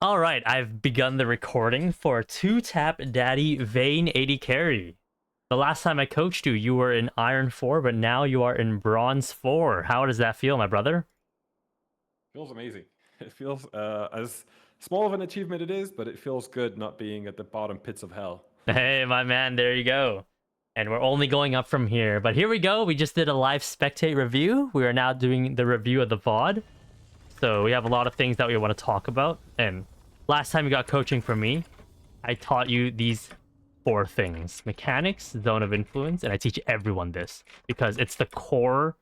All right, I've begun the recording for two-tap daddy Vayne AD carry. The last time I coached you, you were in Iron 4, but now you are in Bronze 4. How does that feel, my brother? Feels amazing. It feels as small of an achievement it is, but it feels good not being at the bottom pits of hell. Hey, my man, there you go. And we're only going up from here. But here we go. We just did a live spectate review. We are now doing the review of the VOD. So we have a lot of things that we want to talk about. And last time you got coaching from me, I taught you these four things: mechanics, zone of influence, and I teach everyone this because it's the core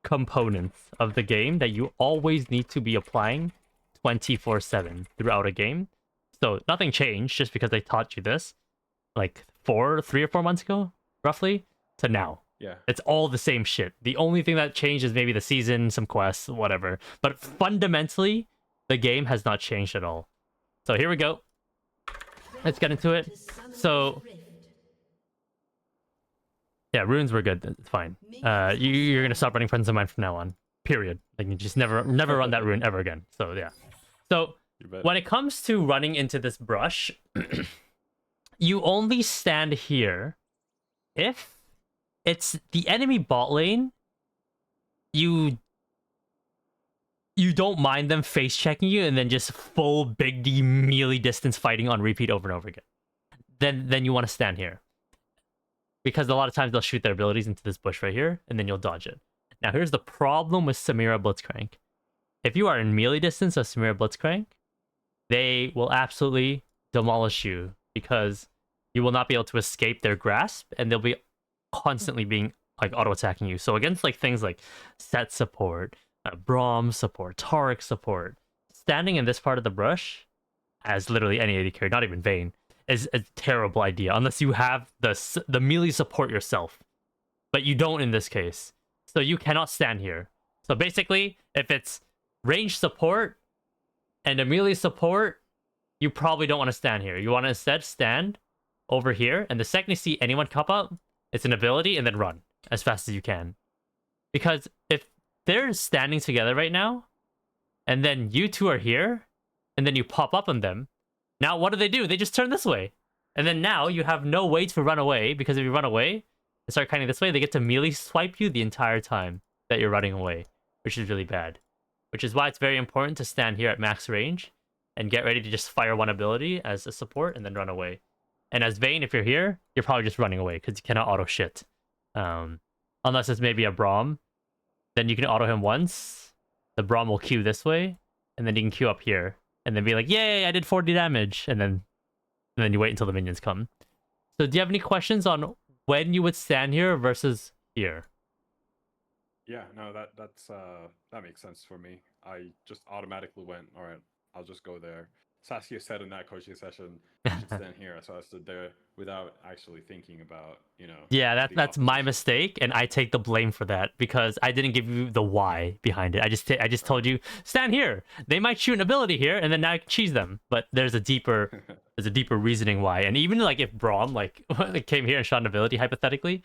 components of the game that you always need to be applying 24/7 throughout a game. So nothing changed just because I taught you this like 3 or 4 months ago, roughly, to now. Yeah. It's all the same shit. The only thing that changed is maybe the season, some quests, whatever. But fundamentally, the game has not changed at all. So here we go. Let's get into it. So yeah, runes were good. It's fine. You're gonna stop running friends of mine from now on. Period. Like you just never run that rune ever again. So yeah. So when it comes to running into this brush, you only stand here if it's the enemy bot lane. You don't mind them face checking you and then just full big D melee distance fighting on repeat over and over again. Then you want to stand here. Because a lot of times they'll shoot their abilities into this bush right here, and then you'll dodge it. Now here's the problem with Samira Blitzcrank. If you are in melee distance of Samira Blitzcrank, they will absolutely demolish you because you will not be able to escape their grasp, and they'll be constantly being like auto-attacking you. So against like things like set support, Braum support, Taric support, standing in this part of the brush, as literally any AD carry, not even Vayne, is a terrible idea unless you have the melee support yourself. But you don't in this case. So you cannot stand here. So basically, if it's range support and a melee support, you probably don't want to stand here. You want to instead stand over here, and the second you see anyone pop up, it's an ability, and then run as fast as you can. Because if they're standing together right now, and then you two are here, and then you pop up on them, now what do? They just turn this way. And then now you have no way to run away, because if you run away and start kiting this way, they get to melee swipe you the entire time that you're running away, which is really bad. Which is why it's very important to stand here at max range and get ready to just fire one ability as a support and then run away. And as Vayne, if you're here, you're probably just running away because you cannot auto shit. Unless it's maybe a Braum. Then you can auto him once. The Braum will queue this way. And then you can queue up here. And then be like, yay, I did 40 damage. And then you wait until the minions come. So do you have any questions on when you would stand here versus here? Yeah, no, that makes sense for me. I just automatically went, all right, I'll just go there. Saskia said in that coaching session, you should stand here. So I stood there without actually thinking about, Yeah, that's my mistake, and I take the blame for that because I didn't give you the why behind it. I just told you stand here. They might shoot an ability here, and then now I can cheese them. But there's a deeper reasoning why. And even like if Braum like came here and shot an ability hypothetically,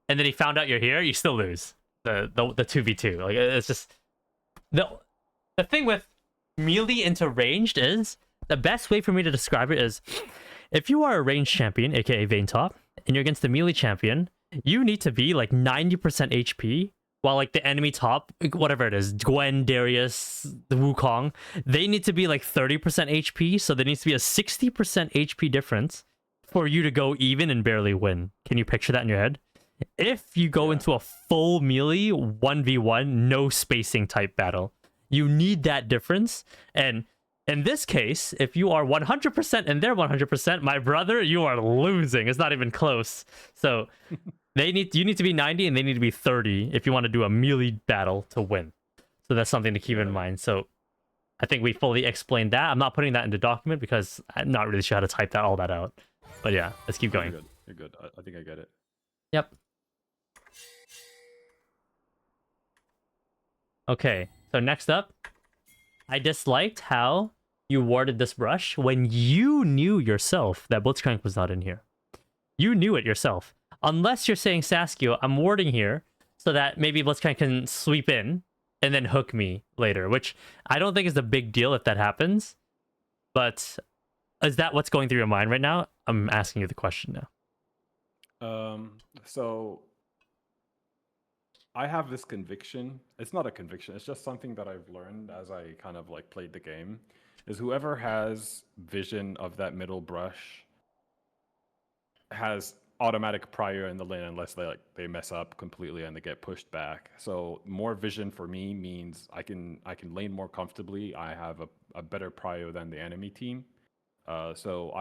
and then he found out you're here, you still lose the 2v2. Like it's just the thing with melee into ranged is. The best way for me to describe it is if you are a ranged champion, aka Vayne top, and you're against the melee champion, you need to be like 90% HP, while like the enemy top, whatever it is, Gwen, Darius, the Wukong, they need to be like 30% HP, so there needs to be a 60% HP difference for you to go even and barely win. Can you picture that in your head? If you go into a full melee 1v1, no spacing type battle, you need that difference, and in this case, if you are 100% and they're 100%, my brother, you are losing. It's not even close. So you need to be 90 and they need to be 30 if you want to do a melee battle to win. So that's something to keep in mind. So I think we fully explained that. I'm not putting that into document because I'm not really sure how to type all that out. But yeah, let's keep going. You're good. I think I get it. Yep. Okay, so next up, I disliked how you warded this brush when you knew yourself that Blitzcrank was not in here. You knew it yourself. Unless you're saying, Saskia, I'm warding here so that maybe Blitzcrank can sweep in and then hook me later, which I don't think is a big deal if that happens. But is that what's going through your mind right now? I'm asking you the question now. So I have this conviction. It's not a conviction. It's just something that I've learned as I kind of like played the game. Is whoever has vision of that middle brush has automatic prior in the lane unless they mess up completely and they get pushed back. So more vision for me means I can lane more comfortably. I have a better prior than the enemy team. So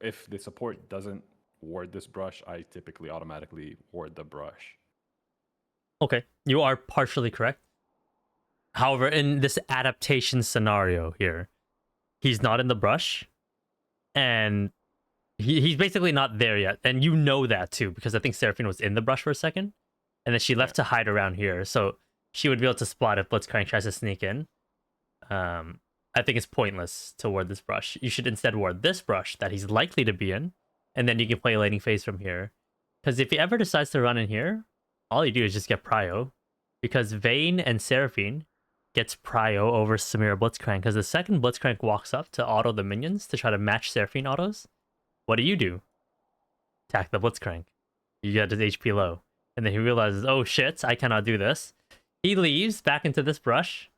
if the support doesn't ward this brush, I typically automatically ward the brush. Okay, you are partially correct. However, in this adaptation scenario here, he's not in the brush, and he's basically not there yet. And you know that too, because I think Seraphine was in the brush for a second, and then she left to hide around here, so she would be able to spot if Blitzcrank tries to sneak in. I think it's pointless to ward this brush. You should instead ward this brush that he's likely to be in, and then you can play laning phase from here. Because if he ever decides to run in here, all you do is just get prio, because Vayne and Seraphine gets prio over Samira Blitzcrank, because the second Blitzcrank walks up to auto the minions to try to match Seraphine autos, what do? Attack the Blitzcrank. You get his HP low. And then he realizes, oh shit, I cannot do this. He leaves back into this brush,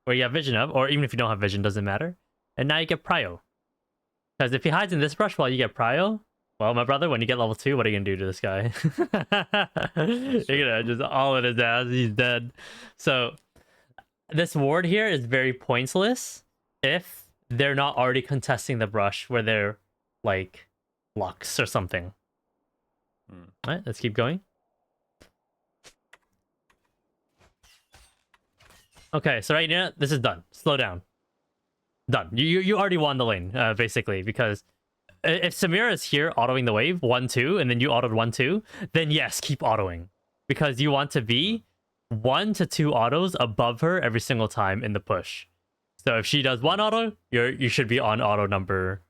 where you have vision of, or even if you don't have vision, doesn't matter. And now you get prio. Because if he hides in this brush while you get prio, well, my brother, when you get level 2, what are you going to do to this guy? You're going to just all in his ass. He's dead. So, this ward here is very pointless if they're not already contesting the brush where they're, like, Lux or something. Alright, let's keep going. Okay, so right now, this is done. Slow down. Done. You already won the lane, basically, because if Samira is here autoing the wave 1-2 and then you autoed 1-2, then yes, keep autoing, because you want to be 1 to 2 autos above her every single time in the push. So if she does 1 auto, you should be on auto number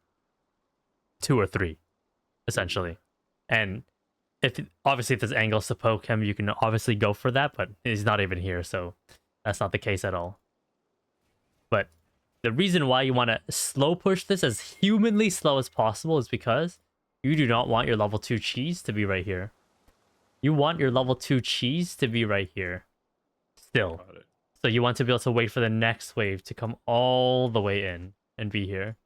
2 or 3, essentially. And if there's angles to poke him, you can obviously go for that, but he's not even here, so that's not the case at all. But the reason why you want to slow push this as humanly slow as possible is because you do not want your level 2 cheese to be right here. You want your level 2 cheese to be right here. Still. So you want to be able to wait for the next wave to come all the way in and be here.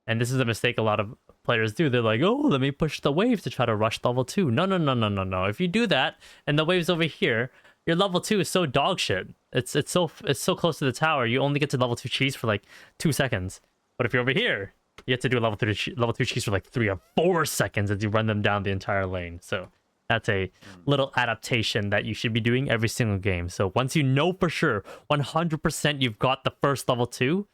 And this is a mistake a lot of players do. They're like, oh, let me push the wave to try to rush level 2. No. If you do that and the wave's over here, your level 2 is so dog shit. It's so close to the tower. You only get to level 2 cheese for like 2 seconds. But if you're over here, you have to do level 2 cheese for like 3 or 4 seconds as you run them down the entire lane. So that's a little adaptation that you should be doing every single game. So once you know for sure 100% you've got the first level 2,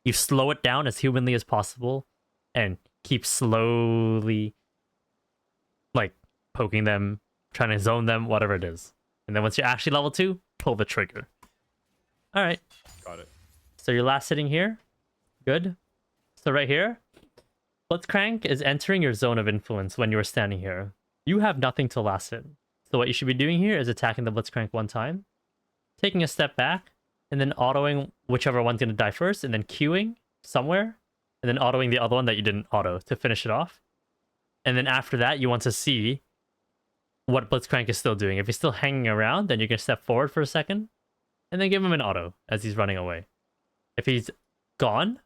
you slow it down as humanly as possible and keep slowly like poking them, trying to zone them, whatever it is. And then once you're actually level 2, pull the trigger. All right. Got it. So your last sitting here. Good. So right here, Blitzcrank is entering your zone of influence when you are standing here. You have nothing to last hit. So what you should be doing here is attacking the Blitzcrank 1 time, taking a step back, and then autoing whichever one's going to die first, and then queuing somewhere, and then autoing the other one that you didn't auto to finish it off. And then after that, you want to see what Blitzcrank is still doing. If he's still hanging around, then you can step forward for a second, and then give him an auto as he's running away. If he's gone,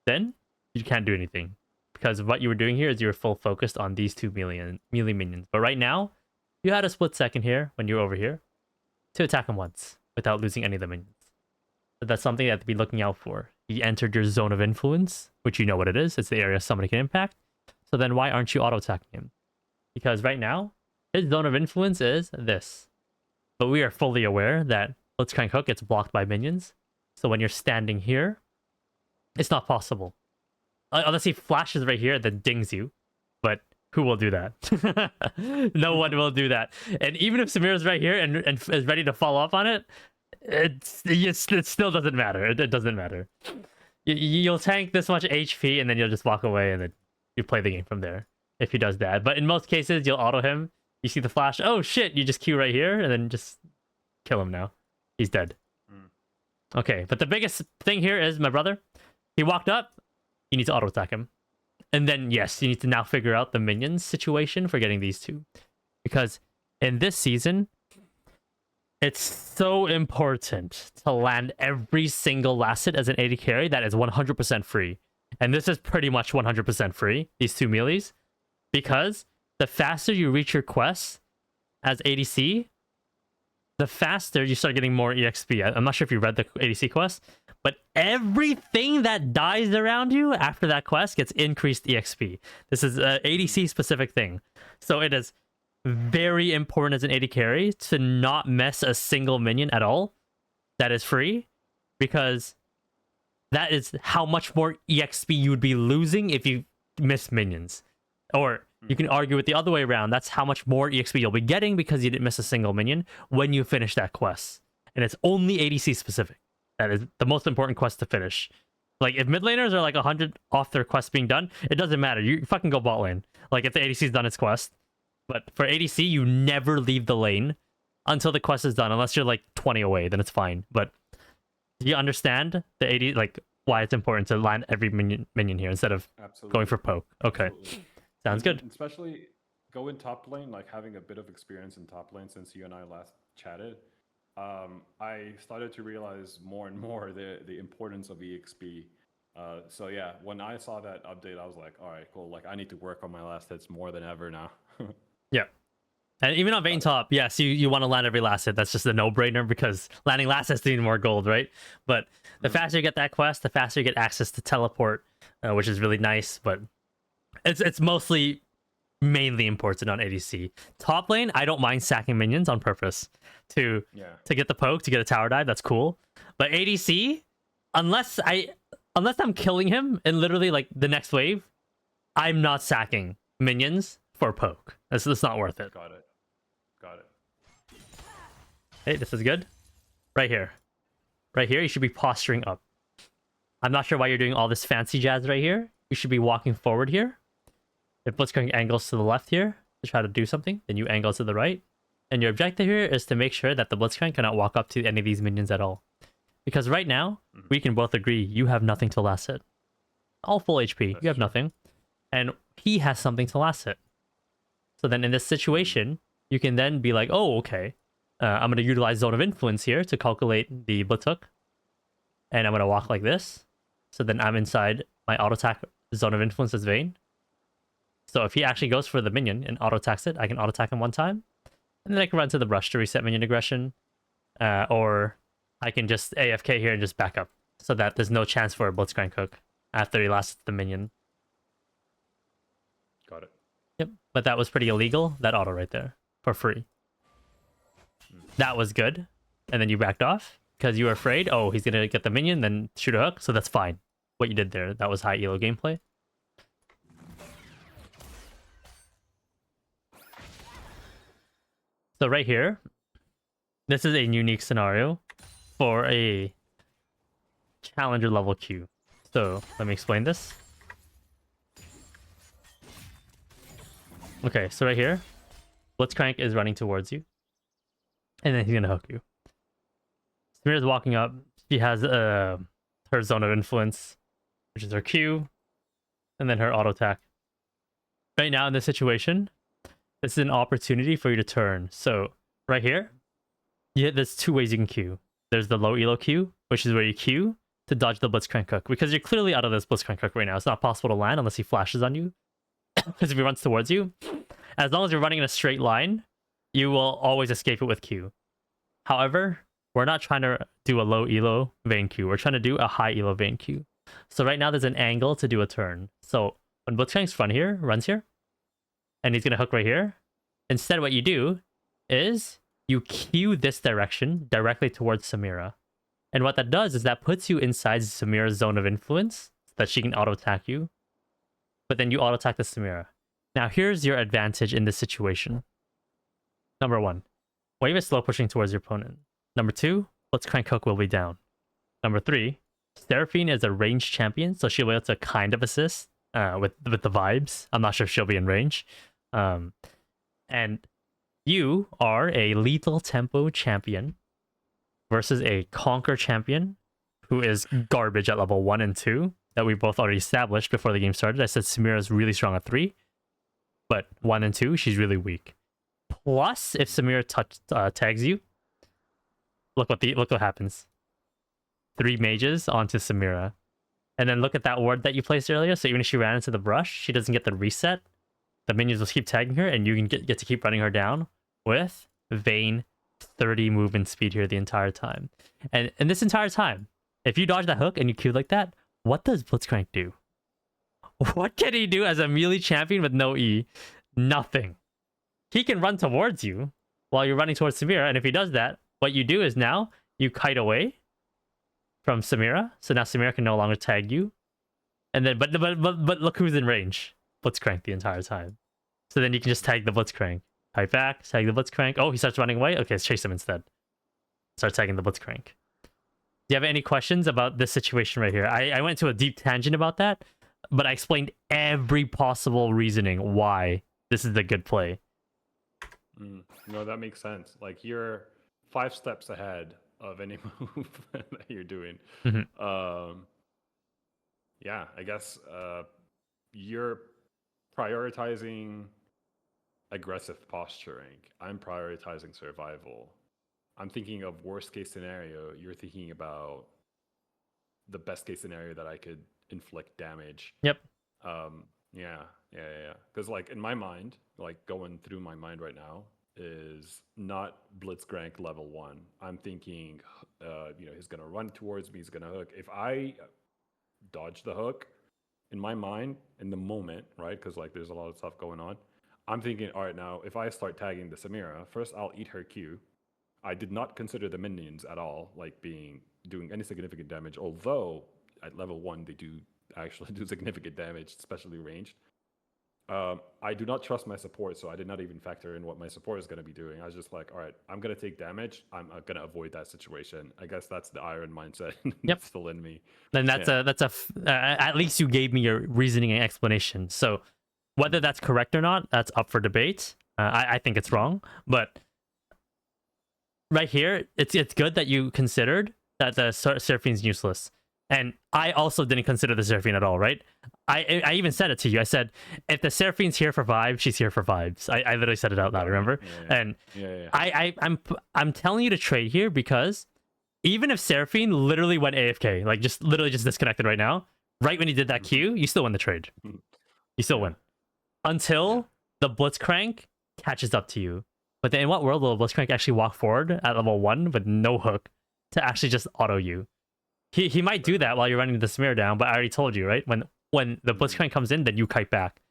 then you can't do anything, because what you were doing here is you were full focused on these 2 melee minions. But right now, you had a split second here when you were over here to attack him once without losing any of the minions. So that's something you have to be looking out for. He entered your zone of influence, which you know what it is. It's the area somebody can impact. So then why aren't you auto-attacking him? Because right now, his zone of influence is this. But we are fully aware that Blitzcrank Hook gets blocked by minions. So when you're standing here, it's not possible. Unless he flashes right here, then dings you. But who will do that? No one will do that. And even if Samira's right here and is ready to follow up on it, it still doesn't matter. It doesn't matter. You'll tank this much HP and then you'll just walk away and then you play the game from there if he does that. But in most cases, you'll auto him. You see the flash. Oh shit! You just queue right here and then just kill him now. He's dead. Okay, but the biggest thing here is my brother. He walked up. you need to auto attack him. And then, yes, you need to now figure out the minions situation for getting these two. Because in this season, it's so important to land every single last hit as an AD carry that is 100% free. And this is pretty much 100% free, these two melees. Because the faster you reach your quests as ADC, the faster you start getting more EXP. I'm not sure if you read the ADC quest, but everything that dies around you after that quest gets increased EXP. This is an ADC specific thing. So it is very important as an AD carry to not mess a single minion at all that is free, because that is how much more EXP you would be losing if you miss minions. Or you can argue it the other way around. That's how much more EXP you'll be getting because you didn't miss a single minion when you finish that quest. And it's only ADC specific. That is the most important quest to finish. Like, if mid laners are like 100 off their quest being done, it doesn't matter. You fucking go bot lane. Like, if the ADC's done its quest. But for ADC, you never leave the lane until the quest is done, unless you're like 20 away, then it's fine. But do you understand the AD, like, why it's important to land every minion here instead of going for poke? Okay. Absolutely. Sounds good. Especially go in top lane, like having a bit of experience in top lane since you and I last chatted. I started to realize more and more the importance of EXP. So yeah, when I saw that update, I was like, all right, cool. Like, I need to work on my last hits more than ever now. Yeah. And even on Vayne top, yes, you want to land every last hit. That's just a no-brainer because landing last hits need more gold, right? But the faster you get that quest, the faster you get access to teleport, which is really nice. But it's mostly mainly important on ADC. Top lane, I don't mind sacking minions on purpose to get the poke, to get a tower dive. That's cool. But ADC, unless I'm killing him in literally like the next wave, I'm not sacking minions for poke. That's not worth it. Got it. Hey, this is good. Right here. Right here, you should be posturing up. I'm not sure why you're doing all this fancy jazz right here. You should be walking forward here. If Blitzcrank angles to the left here to try to do something, then you angle to the right. And your objective here is to make sure that the Blitzcrank cannot walk up to any of these minions at all. Because right now, we can both agree you have nothing to last hit. All full HP, you have nothing. And he has something to last hit. So then in this situation, you can then be like, oh, okay. I'm going to utilize Zone of Influence here to calculate the Blitz hook. And I'm going to walk like this. So then I'm inside my auto attack Zone of Influence as Vayne. So if he actually goes for the minion and auto attacks it, I can auto attack him one time. And then I can run to the brush to reset minion aggression. Or I can just AFK here and just back up. So that there's no chance for a Blitzcrank hook after he lasts the minion. Got it. Yep, but that was pretty illegal. That auto right there. For free. That was good. And then you backed off. Because you were afraid, oh, he's going to get the minion, then shoot a hook. So that's fine. What you did there, that was high ELO gameplay. So right here, this is a unique scenario for a challenger level queue. So let me explain this. Okay, so right here, Blitzcrank is running towards you. And then he's going to hook you. Samira's walking up. She has her Zone of Influence, which is her Q, and then her auto attack. Right now in this situation, this is an opportunity for you to turn. So right here, there's two ways you can Q. There's the low elo Q, which is where you Q to dodge the Blitzcrank hook. Because you're clearly out of this Blitzcrank hook right now. It's not possible to land unless he flashes on you. Because if he runs towards you, as long as you're running in a straight line, you will always escape it with Q. However, we're not trying to do a low elo Vayne Q. We're trying to do a high elo Vayne Q. So right now there's an angle to do a turn. So when Blitzcrank's runs here, and he's going to hook right here, instead what you do is you Q this direction directly towards Samira. And what that does is that puts you inside Samira's Zone of Influence so that she can auto attack you. But then you auto attack the Samira. Now here's your advantage in this situation. Number one, wave is slow pushing towards your opponent. Number two, Blitzcrank hook will be down. Number three, Seraphine is a ranged champion, so she'll be able to kind of assist with the vibes. I'm not sure if she'll be in range. And you are a lethal tempo champion versus a conquer champion who is garbage at level 1 and 2. that we both already established before the game started. I said Samira's really strong at 3, but 1 and 2, she's really weak. Plus, if Samira tags you, look what happens. 3 mages onto Samira. And then look at that ward that you placed earlier. So even if she ran into the brush, she doesn't get the reset. The minions will keep tagging her, and you can get to keep running her down with Vayne 30 movement speed here the entire time. And this entire time, if you dodge that hook and you Q like that, what does Blitzcrank do? What can he do as a melee champion with no E? Nothing. He can run towards you while you're running towards Samira, and if he does that, what you do is now you kite away from Samira, so now Samira can no longer tag you. And then, but look who's in range. Blitzcrank the entire time. So then you can just tag the Blitzcrank. Kite back, tag the Blitzcrank. Oh, he starts running away? Okay, let's chase him instead. Start tagging the Blitzcrank. Do you have any questions about this situation right here? I went to a deep tangent about that, but I explained every possible reasoning why this is a good play. No, that makes sense. Like, you're 5 steps ahead of any move that you're doing. Yeah, I guess you're prioritizing aggressive posturing. I'm prioritizing survival. I'm thinking of worst case scenario. You're thinking about the best case scenario that I could inflict damage. Yep. Yeah. Because like in my mind, like going through my mind right now is not Blitzcrank level 1. I'm thinking, he's gonna run towards me. He's gonna hook. If I dodge the hook, in my mind, in the moment, right? Because like there's a lot of stuff going on. I'm thinking, all right, now if I start tagging the Samira, first I'll eat her Q. I did not consider the minions at all, like doing any significant damage. Although at level 1 they do actually do significant damage, especially ranged. I do not trust my support, so I did not even factor in what my support is going to be doing. I was just like, all right, I'm going to take damage. I'm going to avoid that situation. I guess that's the iron mindset that's still in me. Then at least you gave me your reasoning and explanation. So whether that's correct or not, that's up for debate. I think it's wrong, but right here, it's good that you considered that the Seraphine's useless. And I also didn't consider the Seraphine at all, right? I even said it to you. I said, if the Seraphine's here for vibes, she's here for vibes. I literally said it out loud, remember? And I'm telling you to trade here because even if Seraphine literally went AFK, like literally just disconnected right now, right when you did that Q, you still win the trade. You still win. Until the Blitzcrank catches up to you. But then in what world will Blitzcrank actually walk forward at level 1 with no hook to actually just auto you? He might do that while you're running the Samira down, but I already told you, right? When the Blitzcrank comes in, then you kite back.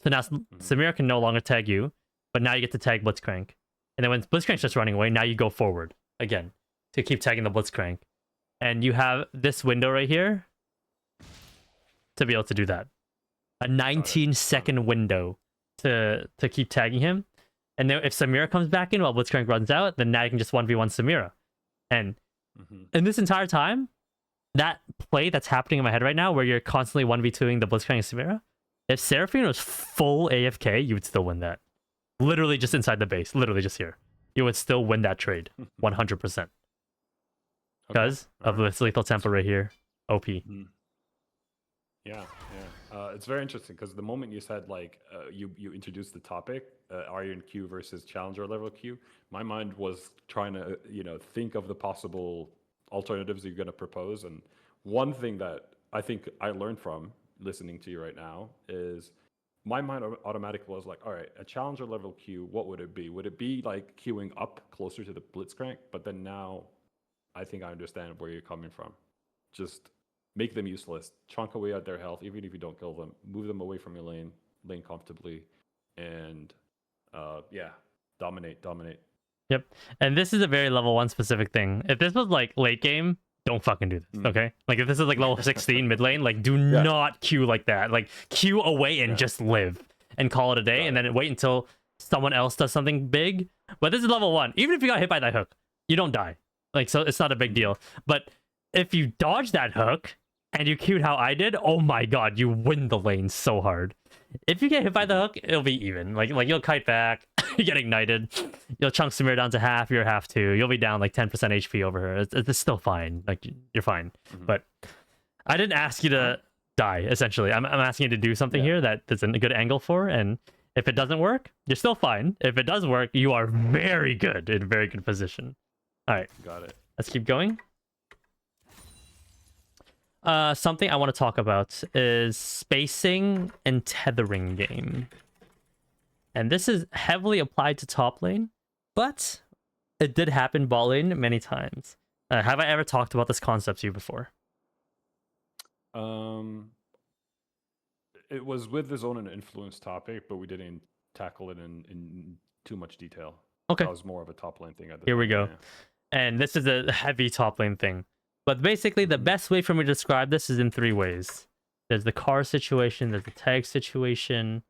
So now Samira can no longer tag you, but now you get to tag Blitzcrank. And then when Blitzcrank starts running away, now you go forward again to keep tagging the Blitzcrank. And you have this window right here to be able to do that. A 19-second window to keep tagging him. And then if Samira comes back in while Blitzcrank runs out, then now you can just 1v1 Samira. And in this entire time, that play that's happening in my head right now, where you're constantly 1v2ing the Blitzcrank and Samira, if Seraphine was full AFK, you would still win that. Literally just inside the base, literally just here. You would still win that trade, 100%. Because of this lethal tempo right here, OP. Yeah. It's very interesting because the moment you said like you introduced the topic, Iron Q versus Challenger level Q, my mind was trying to think of the possible alternatives you're going to propose. And one thing that I think I learned from listening to you right now is my mind automatically was like, all right, a Challenger level Q, what would it be? Would it be like queuing up closer to the Blitzcrank? But then now I think I understand where you're coming from. Just make them useless, chunk away at their health, even if you don't kill them, move them away from your lane comfortably, and dominate. Yep. And this is a very level 1 specific thing. If this was like late game, don't fucking do this, okay? Like if this is like level 16 mid lane, like do not queue like that. Like queue away and just live and call it a day, and then wait until someone else does something big. But this is level 1. Even if you got hit by that hook, you don't die. Like, so it's not a big deal. But if you dodge that hook and you queued how I did, oh my god, you win the lane so hard. If you get hit by the hook, it'll be even. Like you'll kite back, you get ignited, you'll chunk Samir down to half, you're half 2, you'll be down like 10% HP over her. It's still fine. Like you're fine. But I didn't ask you to die, essentially. I'm asking you to do something Yeah. here that there's a good angle for, and if it doesn't work, you're still fine. If it does work, you are very good, in very good position. All right, Got it. let's keep going. Something I want to talk about is spacing and tethering game. And this is heavily applied to top lane, but it did happen bot lane many times. Have I ever talked about this concept to you before? It was with the zone and influence topic, but we didn't tackle it in too much detail. Okay. That was more of a top lane thing at the Here we time, go. And this is a heavy top lane thing. But basically, the best way for me to describe this is in 3 ways. There's the car situation, there's the tag situation,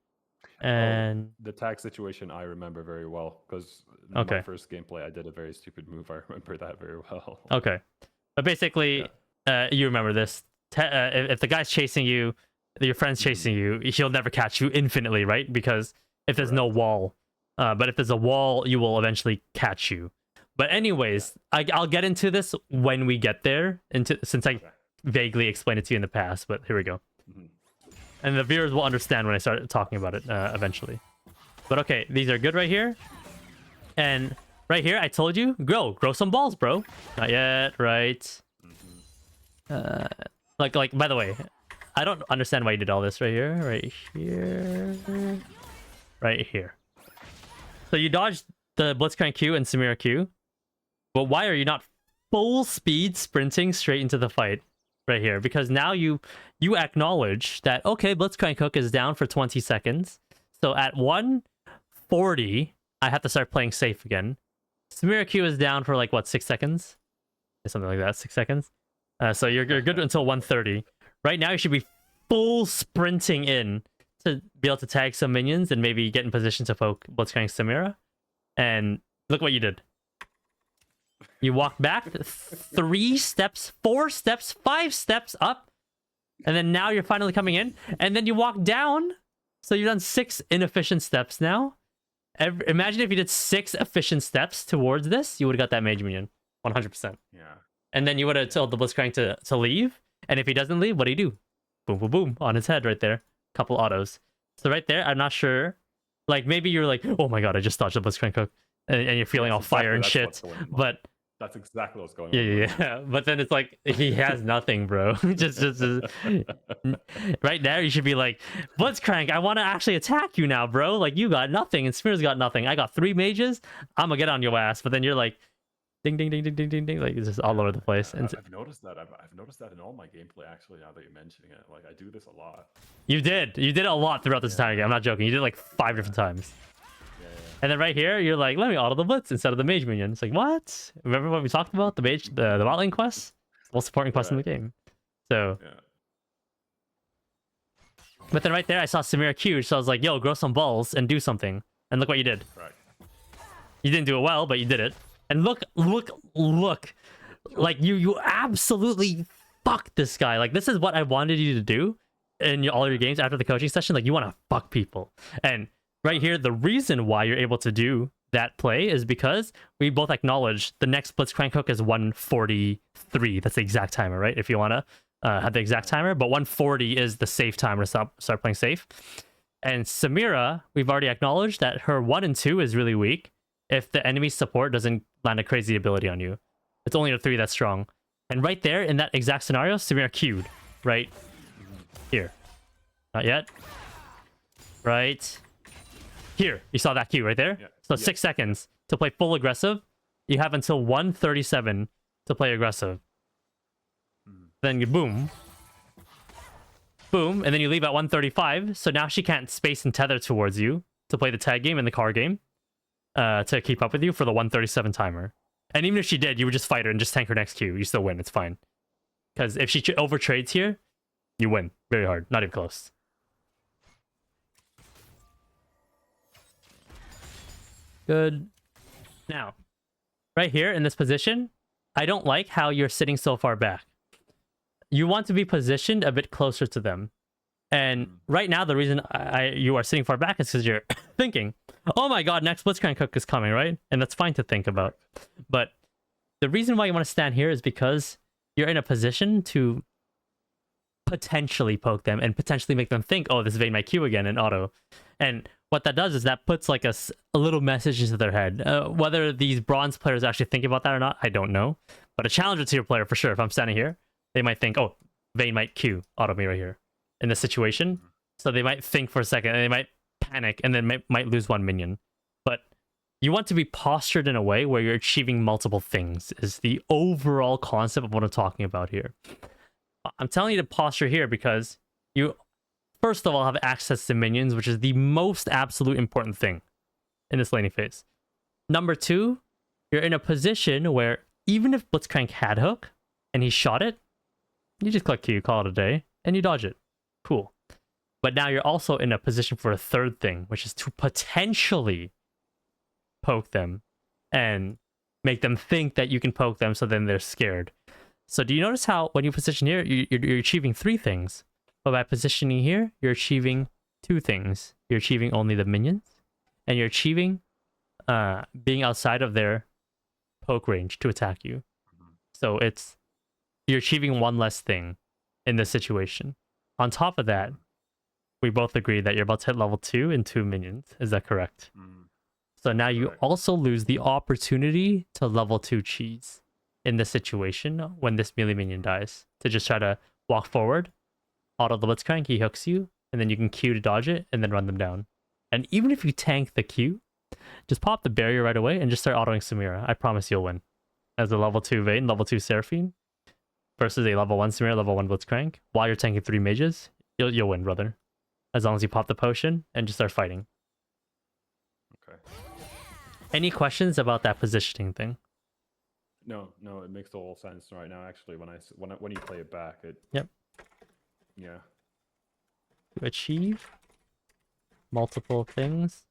and... the tag situation I remember very well, because in Okay. my first gameplay, I did a very stupid move. I remember that very well. Okay. But basically, you remember this. If the guy's chasing you, your friend's chasing you, he'll never catch you infinitely, right? Because if there's no wall. But if there's a wall, you will eventually catch you. But anyways, I'll get into this when we get there, since I vaguely explained it to you in the past, but here we go. And the viewers will understand when I start talking about it eventually. But okay, these are good right here. And right here, I told you, grow some balls, bro. Not yet, right? Like, by the way, I don't understand why you did all this right here, right here. So you dodged the Blitzcrank Q and Samira Q, but why are you not full speed sprinting straight into the fight right here? Because now you acknowledge that, okay, Blitzcrank Hook is down for 20 seconds. So at 140, I have to start playing safe again. Samira Q is down for like, what, 6 seconds? Something like that, 6 seconds. So you're good until 130. Right now, you should be full sprinting in to be able to tag some minions and maybe get in position to poke Blitzcrank Samira. And look what you did. You walk back 3 steps, 4 steps, 5 steps up. And then now you're finally coming in. And then you walk down. So you've done 6 inefficient steps now. Imagine if you did 6 efficient steps towards this, you would have got that mage minion. 100%. Yeah. And then you would have told the Blitzcrank to leave. And if he doesn't leave, what do you do? Boom, boom, boom. On his head right there. Couple autos. So right there, I'm not sure. Like, maybe you're like, oh my god, I just dodged the Blitzcrank Hook. And you're feeling all fire and shit. But... that's exactly what's going on. Yeah. But then it's like, he has nothing, bro. just right there, you should be like, Blitzcrank, I want to actually attack you now, bro. Like, you got nothing, and Smear's got nothing. I got 3 mages. I'm gonna get on your ass. But then you're like, ding, ding, ding, ding, ding, ding, ding. Like, it's just all over the place. And I've noticed that. I've noticed that in all my gameplay, actually, now that you're mentioning it. Like, I do this a lot. You did it a lot throughout this entire game. I'm not joking. You did it like 5 different times. And then right here, you're like, let me auto the blitz instead of the mage minion. It's like, what? Remember what we talked about? The bot lane quest? Most important quest in the game. So. Yeah. But then right there, I saw Samira Q, so I was like, yo, grow some balls and do something. And look what you did. Right. You didn't do it well, but you did it. And look. Like, you absolutely fucked this guy. Like, this is what I wanted you to do in all your games after the coaching session. Like, you want to fuck people. And right here, the reason why you're able to do that play is because we both acknowledge the next Blitzcrank Hook is 143. That's the exact timer, right? If you want to have the exact timer. But 140 is the safe timer to start playing safe. And Samira, we've already acknowledged that her 1 and 2 is really weak if the enemy support doesn't land a crazy ability on you. It's only a 3 that's strong. And right there, in that exact scenario, Samira queued. Right here. Not yet. Right here. You saw that queue right there? Yeah. So 6 seconds to play full aggressive. You have until 137 to play aggressive. Then you boom. Boom. And then you leave at 135. So now she can't space and tether towards you to play the tag game and the car game. To keep up with you for the 137 timer. And even if she did, you would just fight her and just tank her next queue. You still win. It's fine. Because if she overtrades here, you win. Very hard. Not even close. Good. Now, right here in this position, I don't like how you're sitting so far back. You want to be positioned a bit closer to them. And right now, the reason you are sitting far back is because you're thinking, oh my god, next Blitzcrank Hook is coming, right? And that's fine to think about. But the reason why you want to stand here is because you're in a position to potentially poke them and potentially make them think, oh, this Vayne might Q again in auto. And what that does is that puts like a little message into their head. Whether these bronze players actually think about that or not, I don't know. But a challenger tier player for sure, if I'm standing here, they might think, oh, Vayne might Q auto me right here in this situation. So they might think for a second and they might panic and then might lose one minion. But you want to be postured in a way where you're achieving multiple things is the overall concept of what I'm talking about here. I'm telling you to posture here because you, first of all, have access to minions, which is the most absolute important thing in this laning phase. Number two, you're in a position where even if Blitzcrank had hook and he shot it, you just click Q, call it a day, and you dodge it. Cool. But now you're also in a position for a third thing, which is to potentially poke them and make them think that you can poke them, so then they're scared. So do you notice how when you position here, you're achieving three things, but by positioning here, you're achieving two things. You're achieving only the minions, and you're achieving being outside of their poke range to attack you. So you're achieving one less thing in this situation. On top of that, we both agree that you're about to hit level 2 in 2 minions. Is that correct? So now you also lose the opportunity to level 2 cheese in this situation when this melee minion dies. To just try to walk forward, auto the Blitzcrank, he hooks you, and then you can Q to dodge it and then run them down. And even if you tank the Q, just pop the barrier right away and just start autoing Samira. I promise you'll win. As a level 2 Vayne, level 2 Seraphine versus a level 1 Samira, level 1 Blitzcrank, while you're tanking 3 mages, you'll win, brother. As long as you pop the potion and just start fighting. Okay. Any questions about that positioning thing? No, it makes total sense right now. Actually, when you play it back, it. Yep. Yeah. To achieve multiple things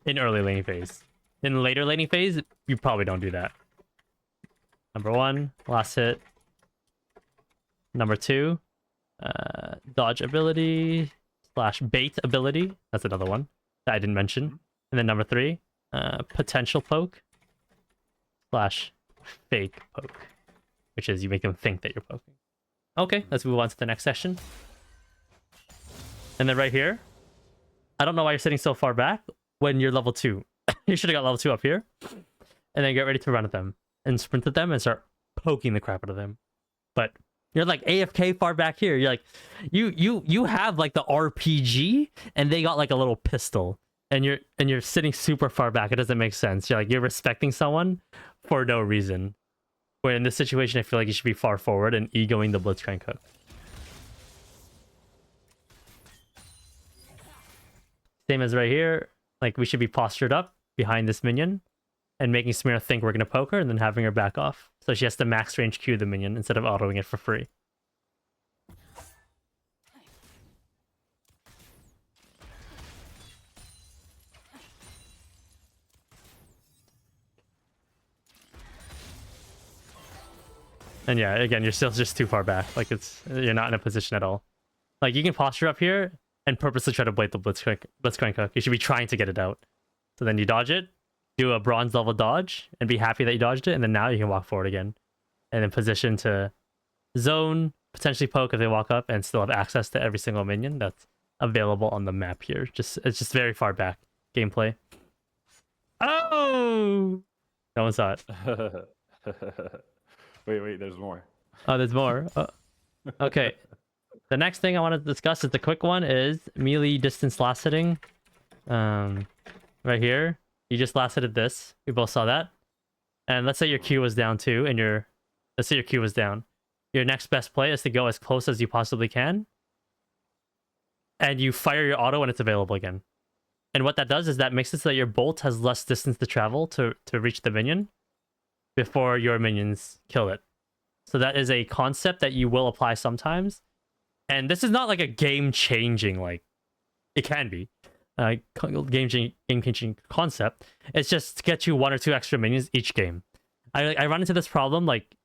in early laning phase. In later laning phase, you probably don't do that. Number 1, last hit. Number 2, dodge ability / bait ability. That's another one that I didn't mention. And then number 3, potential poke / fake poke, which is you make them think that you're poking. Okay, let's move on to the next section. And then right here, I don't know why you're sitting so far back when you're level 2. You should have got level 2 up here. And then get ready to run at them and sprint at them and start poking the crap out of them. But you're like AFK far back here. You're like, you have like the RPG and they got like a little pistol. And you're sitting super far back. It doesn't make sense. You're respecting someone for no reason. Where in this situation, I feel like you should be far forward and egoing the Blitzcrank hook. Same as right here. Like, we should be postured up behind this minion and making Samira think we're going to poke her and then having her back off. So she has to max range Q the minion instead of autoing it for free. And yeah, again, you're still just too far back. Like, you're not in a position at all. Like, you can posture up here and purposely try to blade the Blitzcrank hook. You should be trying to get it out. So then you dodge it, do a bronze level dodge, and be happy that you dodged it, and then now you can walk forward again. And then position to zone, potentially poke if they walk up, and still have access to every single minion that's available on the map here. It's just very far back gameplay. Oh! No one saw it. Wait, there's more. Oh, there's more. Okay. The next thing I want to discuss is the quick one is melee distance last hitting. Right here. You just last hitted this. We both saw that. And let's say your Q was down too, and let's say your Q was down. Your next best play is to go as close as you possibly can. And you fire your auto when it's available again. And what that does is that makes it so that your bolt has less distance to travel to reach the minion before your minions kill it. So that is a concept that you will apply sometimes. And this is not like a game-changing, like, it can be game-changing concept. It's just to get you 1 or 2 extra minions each game. I run into this problem like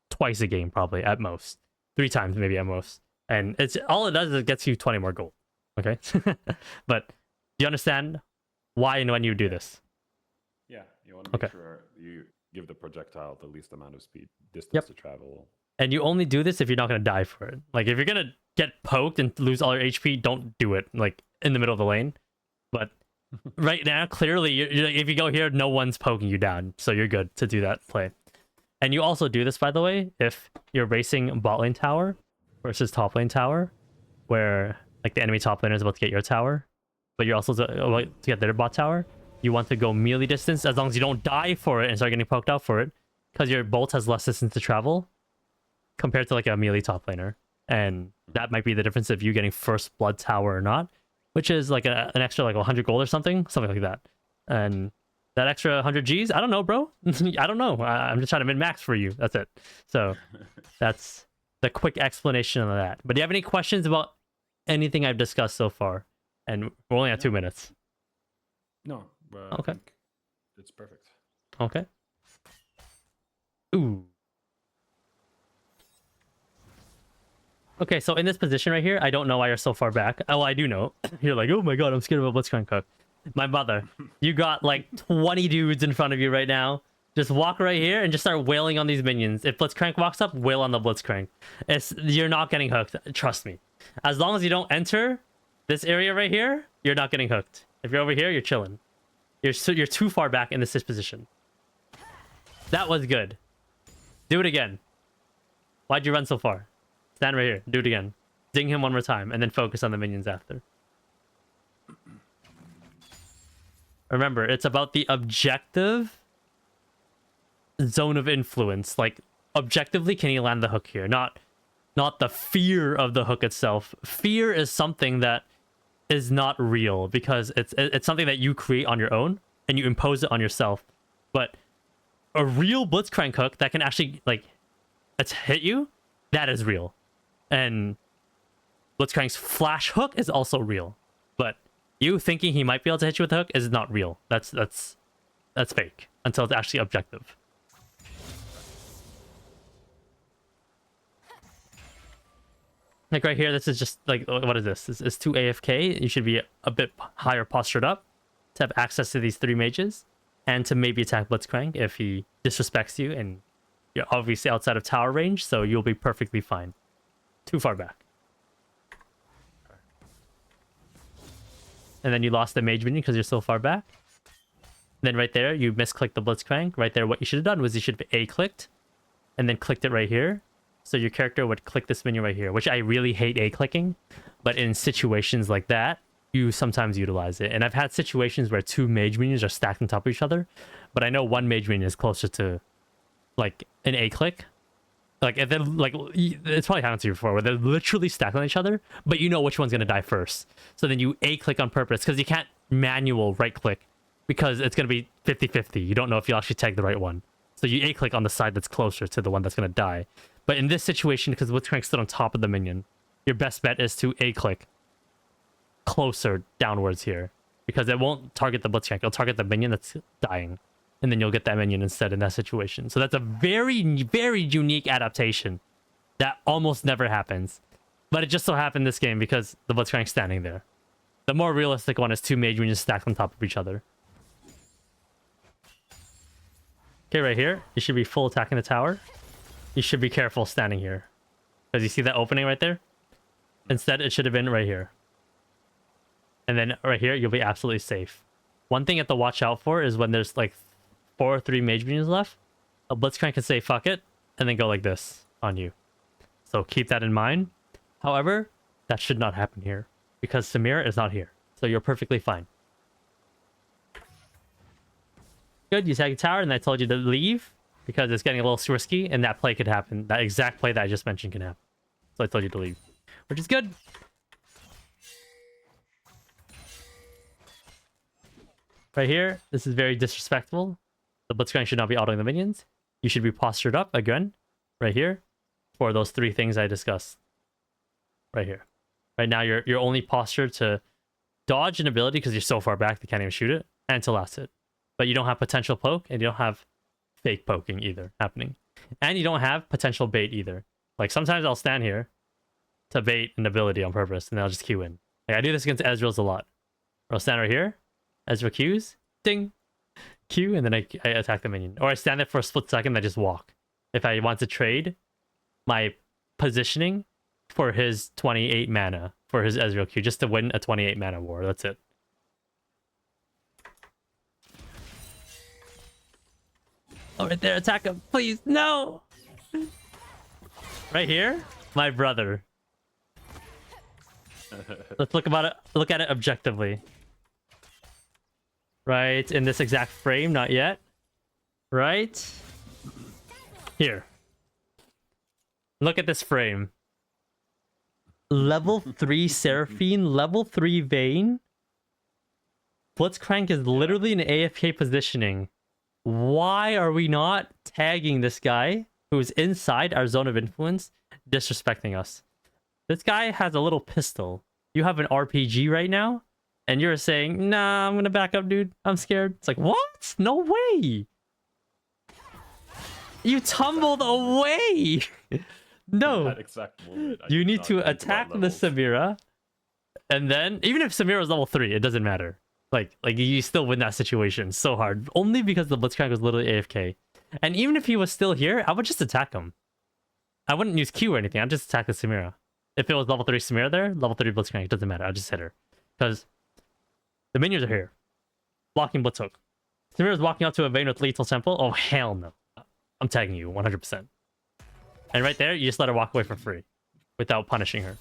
twice a game, probably at most, 3 times maybe at most. And it's all it does is it gets you 20 more gold. Okay, but do you understand why and when you do this? Yeah, you want to make sure you give the projectile the least amount of distance to travel. And you only do this if you're not going to die for it. Like, if you're going to get poked and lose all your HP, don't do it, like, in the middle of the lane. But right now, clearly, you're like, if you go here, no one's poking you down. So you're good to do that play. And you also do this, by the way, if you're racing bot lane tower versus top lane tower, where, like, the enemy top laner is about to get your tower, but you're also to get their bot tower. You want to go melee distance as long as you don't die for it and start getting poked out for it, because your bolt has less distance to travel compared to like a melee top laner. And that might be the difference of you getting first blood tower or not, which is like an extra like 100 gold or something like that. And that extra 100 Gs, I don't know, bro. I don't know. I'm just trying to min-max for you. That's it. So that's the quick explanation of that. But do you have any questions about anything I've discussed so far? And we're only at 2 minutes. No. Okay. I think it's perfect. Okay. Ooh. Okay, so in this position right here, I don't know why you're so far back. Oh, I do know. You're like, oh my god, I'm scared of a Blitzcrank cook. My mother, you got like 20 dudes in front of you right now. Just walk right here and just start wailing on these minions. If Blitzcrank walks up, wail on the Blitzcrank. You're not getting hooked. Trust me. As long as you don't enter this area right here, you're not getting hooked. If you're over here, you're chilling. You're too far back in this position. That was good. Do it again. Why'd you run so far? Stand right here. Do it again. Ding him one more time, and then focus on the minions after. Remember, it's about the objective zone of influence. Like, objectively, can he land the hook here? Not the fear of the hook itself. Fear is something that is not real, because it's something that you create on your own, and you impose it on yourself. But a real Blitzcrank hook that can actually, like, hit you, that is real. And Blitzcrank's flash hook is also real. But you thinking he might be able to hit you with a hook is not real. That's fake until it's actually objective. Like right here, this is just like, what is this? This is 2 AFK. You should be a bit higher postured up to have access to these 3 mages and to maybe attack Blitzcrank if he disrespects you, and you're obviously outside of tower range, so you'll be perfectly fine. Too far back. And then you lost the mage minion because you're so far back. Then right there, you misclicked the Blitzcrank. Right there, what you should have done was you should have A-clicked and then clicked it right here. So your character would click this minion right here, which I really hate A-clicking. But in situations like that, you sometimes utilize it. And I've had situations where 2 mage minions are stacked on top of each other, but I know 1 mage minion is closer to like an A-click. Like, if they're like, it's probably happened to you before, where they're literally stacked on each other, but you know which one's gonna die first. So then you A-click on purpose, because you can't manual right-click, because it's gonna be 50-50. You don't know if you'll actually tag the right one. So you A-click on the side that's closer to the one that's gonna die. But in this situation, because Blitzcrank stood on top of the minion, your best bet is to A-click closer downwards here, because it won't target the Blitzcrank. It'll target the minion that's dying, and then you'll get that minion instead in that situation. So that's a very, very unique adaptation that almost never happens. But it just so happened this game because the Blitzcrank's standing there. The more realistic one is 2 mage minions stacked on top of each other. Okay, right here, you should be full attacking the tower. You should be careful standing here, because you see that opening right there? Instead, it should have been right here. And then right here, you'll be absolutely safe. One thing you have to watch out for is when there's like 4 or 3 mage minions left, a Blitzcrank can say fuck it and then go like this on you. So keep that in mind. However, that should not happen here, because Samira is not here. So you're perfectly fine. Good, you tag the tower, and I told you to leave because it's getting a little risky, and that play could happen. That exact play that I just mentioned can happen. So I told you to leave, which is good. Right here, this is very disrespectful. The Blitzcrank should not be autoing the minions. You should be postured up again, right here, for those 3 things I discussed. Right here. Right now, you're only postured to dodge an ability because you're so far back they can't even shoot it, and to last hit. But you don't have potential poke, and you don't have fake poking either happening. And you don't have potential bait either. Like, sometimes I'll stand here to bait an ability on purpose, and then I'll just Q in. Like, I do this against Ezreal's a lot. Or I'll stand right here, Ezreal Qs, ding, Q, and then I attack the minion. Or I stand there for a split second and I just walk. If I want to trade my positioning for his 28 mana for his Ezreal Q, just to win a 28 mana war. That's it. Oh, right there, attack him, please. No. Right here, my brother. Let's look at it objectively. Right in this exact frame, not yet. Right here. Look at this frame. Level 3 Seraphine, level 3 Vayne. Blitzcrank is literally in AFK positioning. Why are we not tagging this guy who's inside our zone of influence, disrespecting us? This guy has a little pistol. You have an RPG right now, and you're saying, nah, I'm gonna back up, dude. I'm scared. It's like, what? No way. You tumbled away. No. That exact moment, I You did need not to think attack about the levels. Samira, and then even if Samira is level 3, it doesn't matter. Like you still win that situation so hard, only because the Blitzcrank was literally AFK. And even if he was still here, I would just attack him. I wouldn't use Q or anything. I'd just attack the Samira. If it was level 3 Samira there, level 3 Blitzcrank, it doesn't matter. I'll just hit her. Because the minions are here. Blocking Blitzhook. Samira's walking up to a Vayne with Lethal Temple. Oh, hell no. I'm tagging you 100%. And right there, you just let her walk away for free. Without punishing her.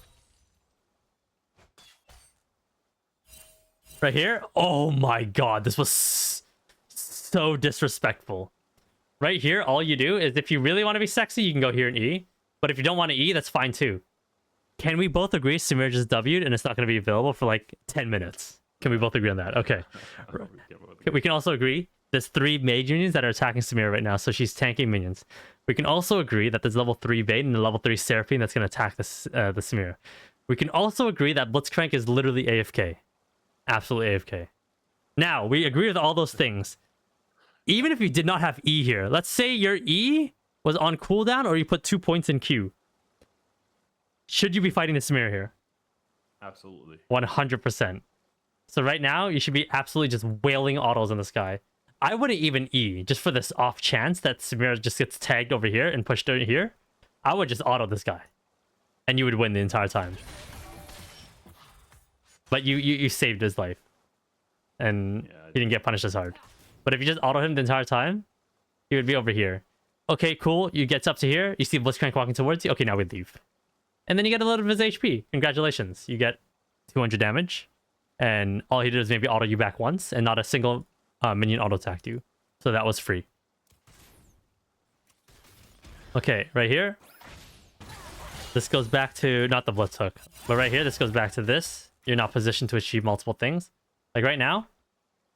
Right here. Oh my god, this was so disrespectful. Right here, all you do is if you really want to be sexy, you can go here and E. But if you don't want to E, that's fine too. Can we both agree Samir just W'd and it's not going to be available for like 10 minutes? Can we both agree on that? Okay. We can also agree there's 3 mage minions that are attacking Samir right now, so she's tanking minions. We can also agree that there's level 3 Vayne and a level 3 Seraphine that's going to attack the Samir. We can also agree that Blitzcrank is literally AFK. Absolutely AFK. Now, we agree with all those things. Even if you did not have E here, let's say your E was on cooldown or you put 2 points in Q. Should you be fighting the Samir here? Absolutely. 100%. So right now, you should be absolutely just wailing autos in the sky. I wouldn't even E, just for this off chance that Samir just gets tagged over here and pushed over here. I would just auto this guy. And you would win the entire time. But you saved his life. And he didn't get punished as hard. But if you just auto him the entire time, he would be over here. Okay, cool. You get up to here. You see Blitzcrank walking towards you. Okay, now we leave. And then you get a little bit of his HP. Congratulations. You get 200 damage. And all he did is maybe auto you back once. And not a single minion auto-attacked you. So that was free. Okay, right here. This goes back to, not the Blitzhook. But right here, this goes back to this. You're not positioned to achieve multiple things. Like right now,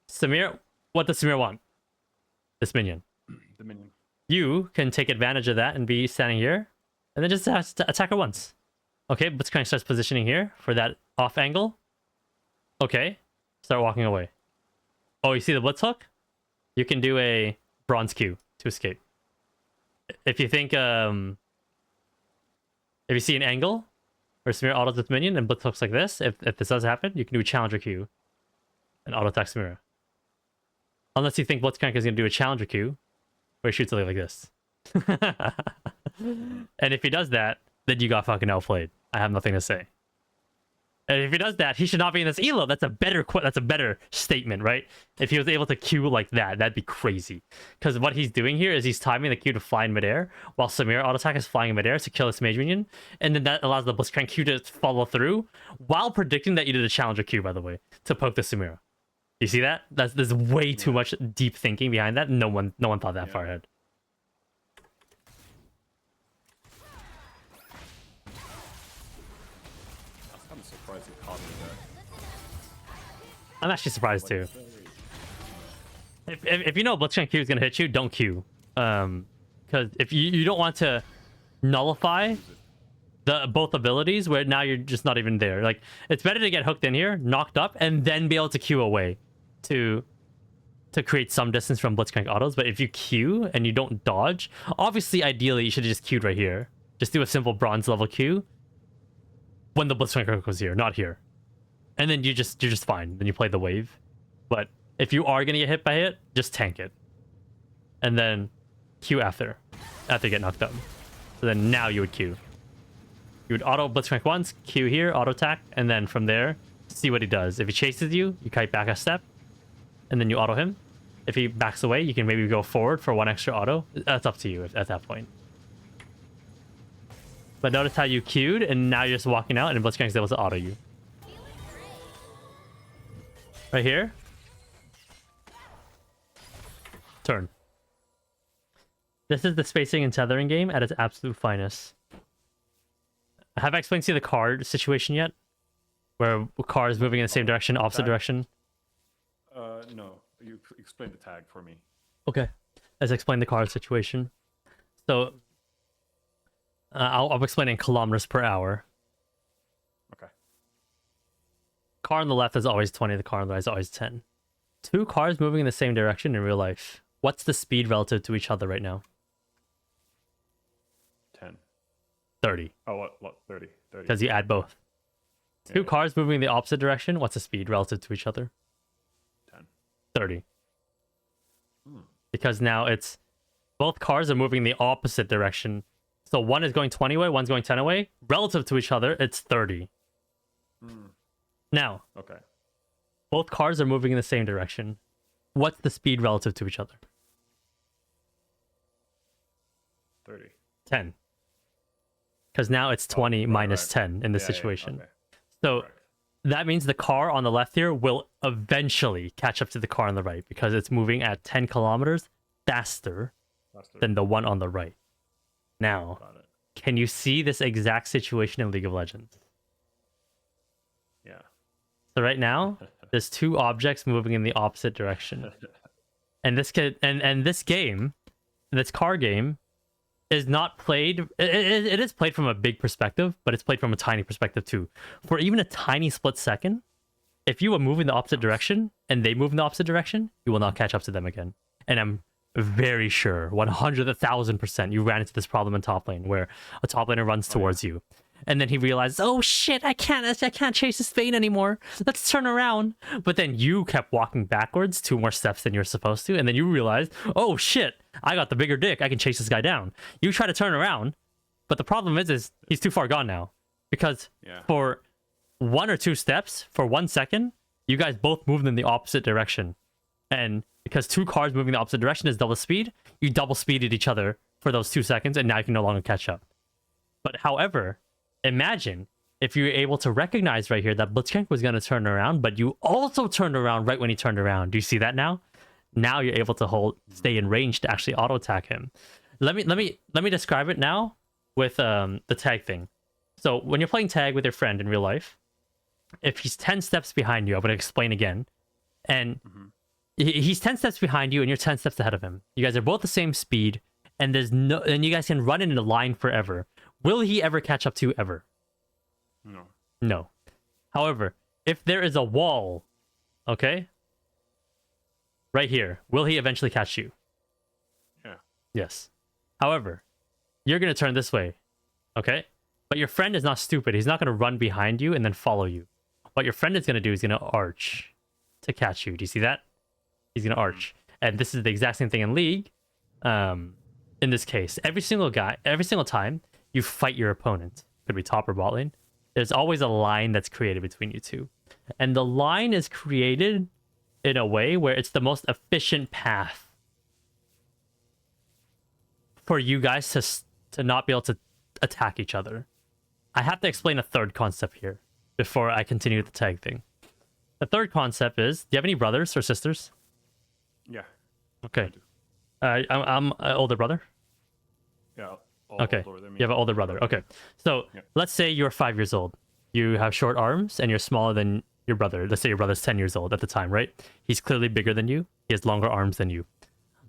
Samir, what does Samir want? This minion. The minion. You can take advantage of that and be standing here. And then just attack her once. Okay, Blitzcrank starts positioning here for that off angle. Okay, start walking away. Oh, you see the Blitzhook? You can do a bronze Q to escape. If you think, if you see an angle where Samira autos with minion and Blitzhook's like this, if this does happen, you can do a challenger Q and auto attack Samira. Unless you think Blitzcrank is going to do a challenger Q where he shoots it like this. And if he does that, then you got fucking outplayed. I have nothing to say. And if he does that, he should not be in this ELO. That's a better statement, right? If he was able to Q like that, that'd be crazy. Because what he's doing here is he's timing the Q to fly in midair, while Samir auto attack is flying in midair to kill this mage minion, and then that allows the Blitzcrank Q to follow through, while predicting that you did a challenger Q, by the way, to poke the Samira. You see that? There's way too much deep thinking behind that. No one thought that far ahead. I'm surprised he caught me there. I'm actually surprised too. If you know Blitzcrank Q is gonna hit you, don't Q. Because if you don't want to nullify both abilities where now you're just not even there. Like, it's better to get hooked in here, knocked up, and then be able to Q away to create some distance from Blitzcrank autos. But if you Q and you don't dodge, obviously ideally you should have just Q'd right here. Just do a simple bronze level Q when the Blitzcrank goes here, not here. And then you're just fine. Then you play the wave. But if you are gonna get hit by it, just tank it. And then Q after you get knocked up. So then now you would Q. You would auto Blitzcrank once, Q here, auto attack, and then from there, see what he does. If he chases you, you kite back a step, and then you auto him. If he backs away, you can maybe go forward for one extra auto. That's up to you at that point. But notice how you queued, and now you're just walking out, and Blitzcrank is able to auto you. Right here. Turn. This is the spacing and tethering game at its absolute finest. Have I explained to you the card situation yet? Where car is moving in the same direction, opposite direction? No. You explained the tag for me. Okay. Let's explain the car situation. So, I'll explain in kilometers per hour. Okay. Car on the left is always 20, the car on the right is always 10. Two cars moving in the same direction in real life. What's the speed relative to each other right now? 10. 30. Oh, what? 30. Because you add both. Two cars moving in the opposite direction, what's the speed relative to each other? 10. 30. Because now it's both cars are moving in the opposite direction. So one is going 20 away, one's going 10 away. Relative to each other, it's 30. Now, Okay. both cars are moving in the same direction. What's the speed relative to each other? 30. 10. Because now it's 20 minus 10 in this Yeah, situation. okay. So Correct. that means the car on the left here will eventually catch up to the car on the right because it's moving at 10 kilometers faster than the one on the right. Now, Got it. can you see this exact situation in League of Legends? Yeah. So right now, there's two objects moving in the opposite direction. And this this game, this car game, is not played. It is played from a big perspective, but it's played from a tiny perspective too. For even a tiny split second, if you move in the opposite direction and they move in the opposite direction, you will not catch up to them again. And I'm very sure, 1,000%, you ran into this problem in top lane where a top laner runs towards you, and then he realizes, oh shit, I can't chase this Vayne anymore. Let's turn around. But then you kept walking backwards 2 more steps than you're supposed to, and then you realize, oh shit, I got the bigger dick. I can chase this guy down. You try to turn around, but the problem is he's too far gone now, because for 1 or 2 steps, for 1 second, you guys both moved in the opposite direction, and because 2 cars moving in the opposite direction is double speed, you double speeded each other for those 2 seconds, and now you can no longer catch up. But however, imagine if you were able to recognize right here that Blitzcrank was going to turn around, but you also turned around right when he turned around. Do you see that now? Now you're able to stay in range to actually auto attack him. Let me describe it now with the tag thing. So when you're playing tag with your friend in real life, if he's 10 steps behind you, I'm going to explain again, and he's 10 steps behind you and you're 10 steps ahead of him. You guys are both the same speed, and you guys can run in a line forever. Will he ever catch up to you ever? No. No. However, if there is a wall, okay, right here, will he eventually catch you? Yeah. Yes. However, you're going to turn this way, okay? But your friend is not stupid. He's not going to run behind you and then follow you. What your friend is going to do is going to arch to catch you. Do you see that? He's going to arch. And this is the exact same thing in League. In this case, every single time you fight your opponent, could be top or bot lane, there's always a line that's created between you two. And the line is created in a way where it's the most efficient path for you guys to not be able to attack each other. I have to explain a third concept here before I continue the tag thing. The third concept is, do you have any brothers or sisters? Yeah. Okay. I'm an older brother. Yeah. Okay. You have an older brother. Okay. So let's say you're 5 years old. You have short arms and you're smaller than your brother. Let's say your brother's 10 years old at the time, right? He's clearly bigger than you. He has longer arms than you.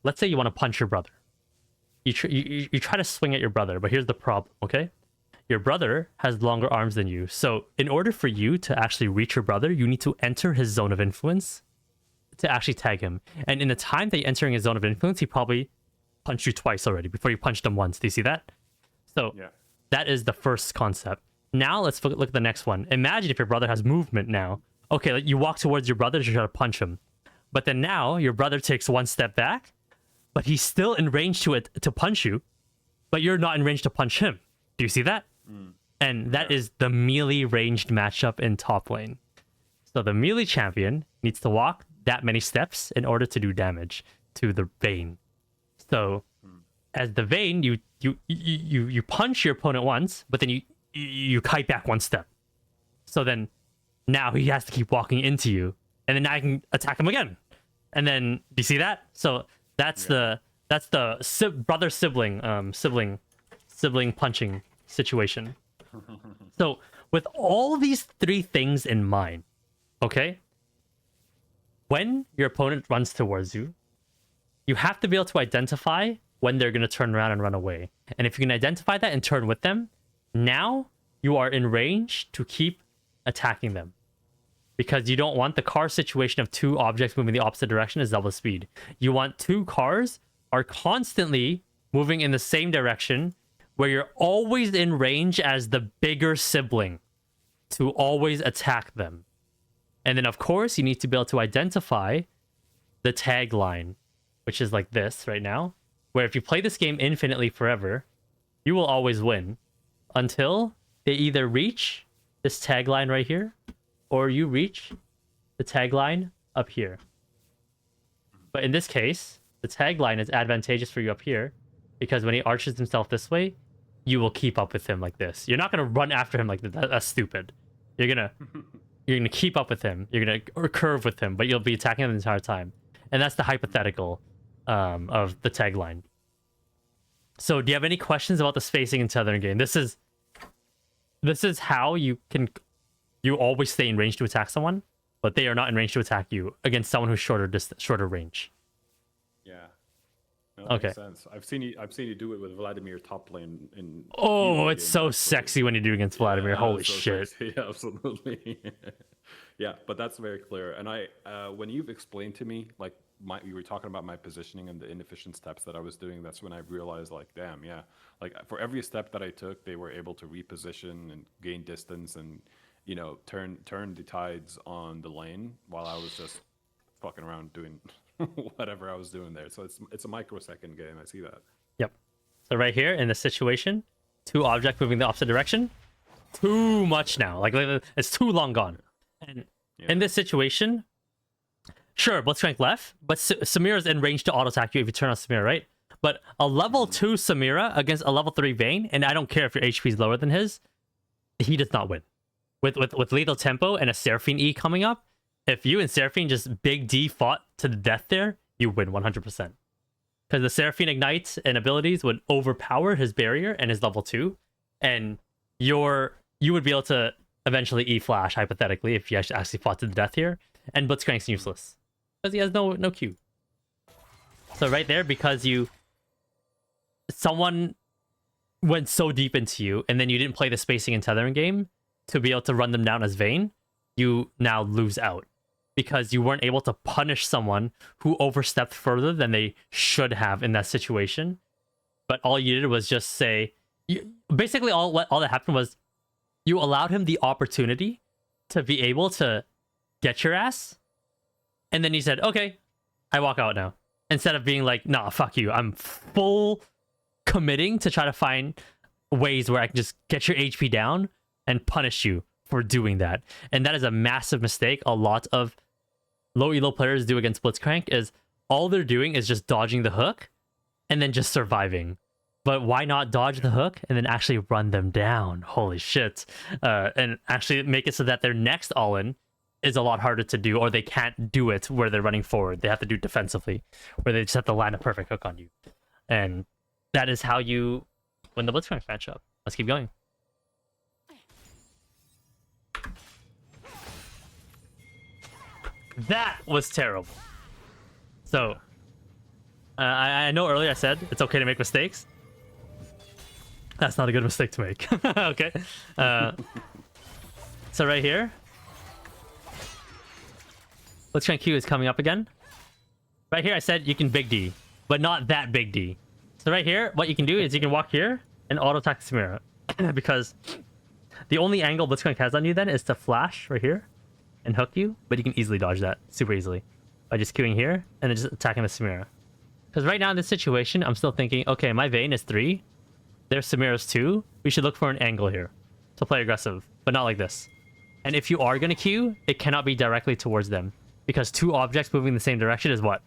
Let's say you want to punch your brother. You try to swing at your brother, but here's the problem, okay? Your brother has longer arms than you. So in order for you to actually reach your brother, you need to enter his zone of influence to actually tag him. And in the time that you're entering his zone of influence, he probably punched you twice already before you punched him once. Do you see that? So that is the first concept. Now let's look at the next one. Imagine if your brother has movement now. Okay, you walk towards your brother to try to punch him. But then now your brother takes 1 step back, but he's still in range to punch you. but you're not in range to punch him. Do you see that? And that is the melee ranged matchup in top lane. So the melee champion needs to walk that many steps in order to do damage to the Vayne. So as the Vayne, you punch your opponent once, but then you kite back one step. So then now he has to keep walking into you, and then I can attack him again. And then do you see that? So that's the brother sibling punching situation. So with all these three things in mind, okay, when your opponent runs towards you, you have to be able to identify when they're going to turn around and run away. And if you can identify that and turn with them, now you are in range to keep attacking them. Because you don't want the car situation of two objects moving the opposite direction is double speed. You want two cars are constantly moving in the same direction, where you're always in range as the bigger sibling to always attack them. And then, of course, you need to be able to identify the tagline, which is like this right now, where if you play this game infinitely forever, you will always win until they either reach this tagline right here, or you reach the tagline up here. But in this case, the tagline is advantageous for you up here, because when he arches himself this way, you will keep up with him like this. You're not gonna run after him like that. That's stupid. You're gonna keep up with him. You're gonna curve with him, but you'll be attacking him the entire time. And that's the hypothetical of the tagline. So, do you have any questions about the spacing in Southern game? This is how you always stay in range to attack someone, but they are not in range to attack you against someone who's shorter range. Yeah. No, that Okay. makes sense. I've seen you do it with Vladimir top lane in. Oh, ELO it's game, so actually. sexy when you do against Vladimir. Yeah, Holy it's so shit. sexy. Yeah, absolutely. Yeah, but that's very clear. And when you've explained to me, like, you were talking about my positioning and the inefficient steps that I was doing, that's when I realized, like, damn, yeah, like for every step that I took, they were able to reposition and gain distance and, you know, turn the tides on the lane while I was just fucking around doing whatever I was doing there. So it's a microsecond game. I see that. Yep. So right here in this situation, two objects moving the opposite direction, too much now. Like it's too long gone. And in this situation, sure, Blitzcrank left, but Samira's in range to auto attack you if you turn on Samira, right? But a level 2 Samira against a level 3 Vayne, and I don't care if your HP is lower than his, he does not win. With lethal tempo and a Seraphine E coming up, if you and Seraphine just Big D fought to the death there, you win 100%. Because the Seraphine ignites and abilities would overpower his barrier and his level 2, and you would be able to eventually E flash hypothetically if you actually fought to the death here, and Blitzcrank's useless because he has no Q. So right there, because someone went so deep into you, and then you didn't play the spacing and tethering game to be able to run them down as Vayne, you now lose out because you weren't able to punish someone who overstepped further than they should have in that situation. But all you did was just say, basically all that happened was you allowed him the opportunity to be able to get your ass, and then he said, okay, I walk out now. Instead of being like, nah, fuck you, I'm full committing to try to find ways where I can just get your HP down and punish you for doing that. And that is a massive mistake a lot of low elo players do against Blitzcrank, is all they're doing is just dodging the hook and then just surviving. But why not dodge the hook and then actually run them down? Holy shit. And actually make it so that their next all-in is a lot harder to do, or they can't do it where they're running forward. They have to do it defensively, where they just have to land a perfect hook on you. And that is how you win the Blitzcrank matchup. Let's keep going. That was terrible. So, I know earlier I said it's okay to make mistakes. That's not a good mistake to make. Okay. So right here, Blitzcrank Q is coming up again. Right here I said you can Big D, but not that Big D. So right here, what you can do is you can walk here and auto attack Samira. Because the only angle Blitzcrank has on you then is to flash right here and hook you, but you can easily dodge that super easily by just queuing here and then just attacking the Samira. Because right now in this situation, I'm still thinking, okay, my Vayne is 3, There's Samira's too. We should look for an angle here to play aggressive, but not like this. And if you are going to Q, it cannot be directly towards them. Because 2 objects moving the same direction is what?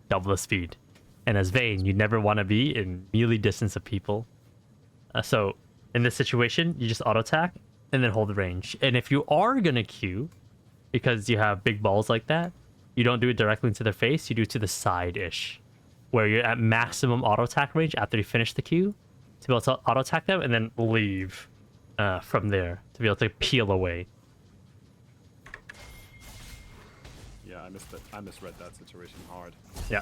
Double the speed. And as Vayne, you never want to be in melee distance of people. So in this situation, you just auto attack and then hold the range. And if you are going to Q, because you have big balls like that, you don't do it directly into their face, you do it to the side-ish. Where you're at maximum auto attack range after you finish the Q to be able to auto attack them and then leave from there to be able to peel away. Yeah, I misread that situation hard. Yeah.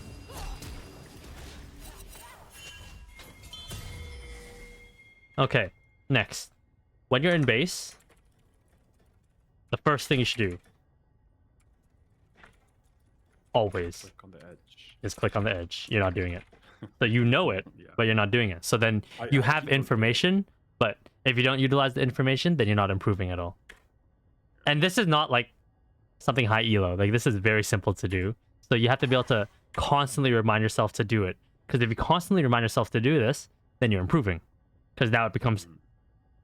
Okay, next. When you're in base, the first thing you should do, always, Click on the edge. is click on the edge. You're not doing it. So you know it, Yeah. but you're not doing it. So then you I have keep on information, but if you don't utilize the information, then you're not improving at all. And this is not like something high elo. Like this is very simple to do. So you have to be able to constantly remind yourself to do it. Because if you constantly remind yourself to do this, then you're improving. Because now it becomes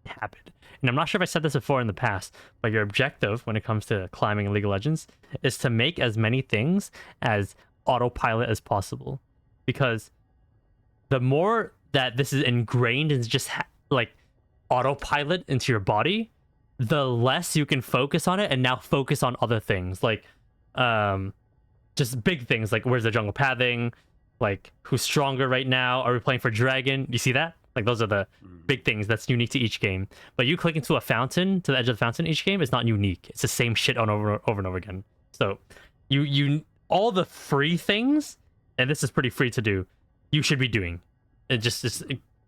habit. And I'm not sure if I said this before in the past, but your objective when it comes to climbing in League of Legends is to make as many things as autopilot as possible. Because the more that this is ingrained and just like autopilot into your body, the less you can focus on it and now focus on other things like just big things like where's the jungle pathing, like who's stronger right now, are we playing for dragon, you see that? Like those are the big things that's unique to each game. But you clicking to a fountain, to the edge of the fountain each game is not unique. It's the same shit on over and over again. So you all the free things, and this is pretty free to do, you should be doing. It just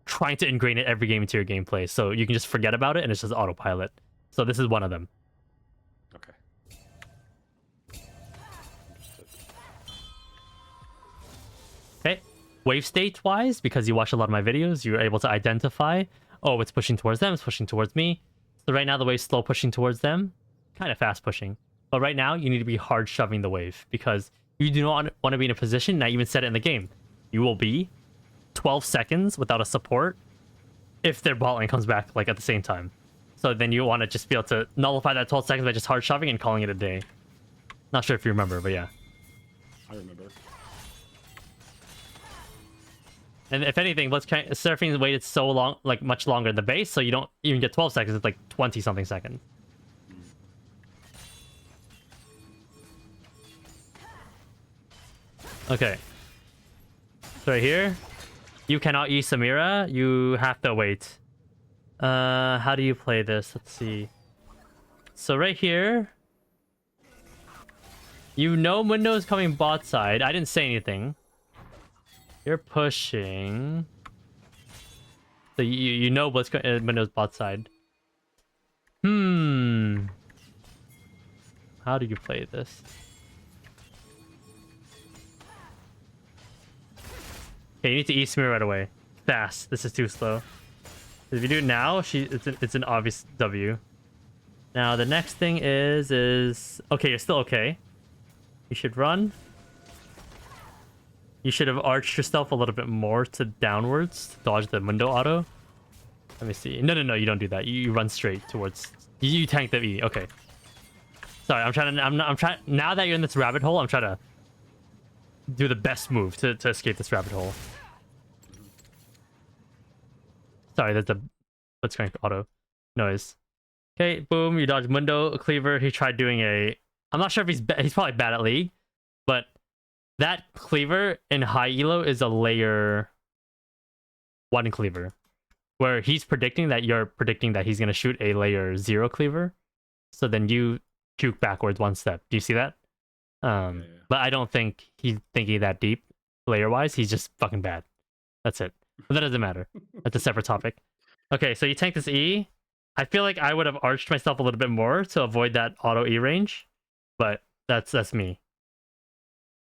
trying to ingrain it every game into your gameplay. So you can just forget about it and it's just autopilot. So this is one of them. Okay. Understood. Okay. Wave state wise, because you watch a lot of my videos, you're able to identify, oh, it's pushing towards them, it's pushing towards me. So right now the wave's slow pushing towards them, kind of fast pushing. But right now you need to be hard shoving the wave because you do not want to be in a position, and I even said it in the game, you will be 12 seconds without a support if their bot lane comes back like at the same time. So then you want to just be able to nullify that 12 seconds by just hard shoving and calling it a day. Not sure if you remember, but yeah. I remember. And if anything, Seraphine waited so long, like much longer in the base, so you don't even get 12 seconds, it's like 20 something seconds. Okay. So right here, you cannot use Samira, you have to wait. How do you play this? Let's see. So right here, you know Mundo is coming bot side. I didn't say anything. You're pushing. So you know what's going Mundo's bot side. How do you play this? Okay, you need to E Samira right away. Fast. This is too slow. If you do it now, it's an obvious W. Now the next thing is okay, you're still okay. You should run. You should have arched yourself a little bit more to downwards to dodge the Mundo auto. Let me see. No, you don't do that. You run straight towards. You tank the E. Okay. Sorry, I'm trying. Now that you're in this rabbit hole, I'm trying to do the best move to escape this rabbit hole. Sorry, that's a let's crank auto noise. Okay, boom, you dodge Mundo cleaver. He tried doing a. I'm not sure if he's probably bad at League, but that cleaver in high elo is a layer 1 cleaver, where he's predicting that you're predicting that he's gonna shoot a layer 0 cleaver. So then you juke backwards 1 step. Do you see that? Yeah. But I don't think he's thinking that deep layer wise. He's just fucking bad. That's it. But that doesn't matter. That's a separate topic. Okay, so you tank this E. I feel like I would have arched myself a little bit more to avoid that auto E range, but that's me.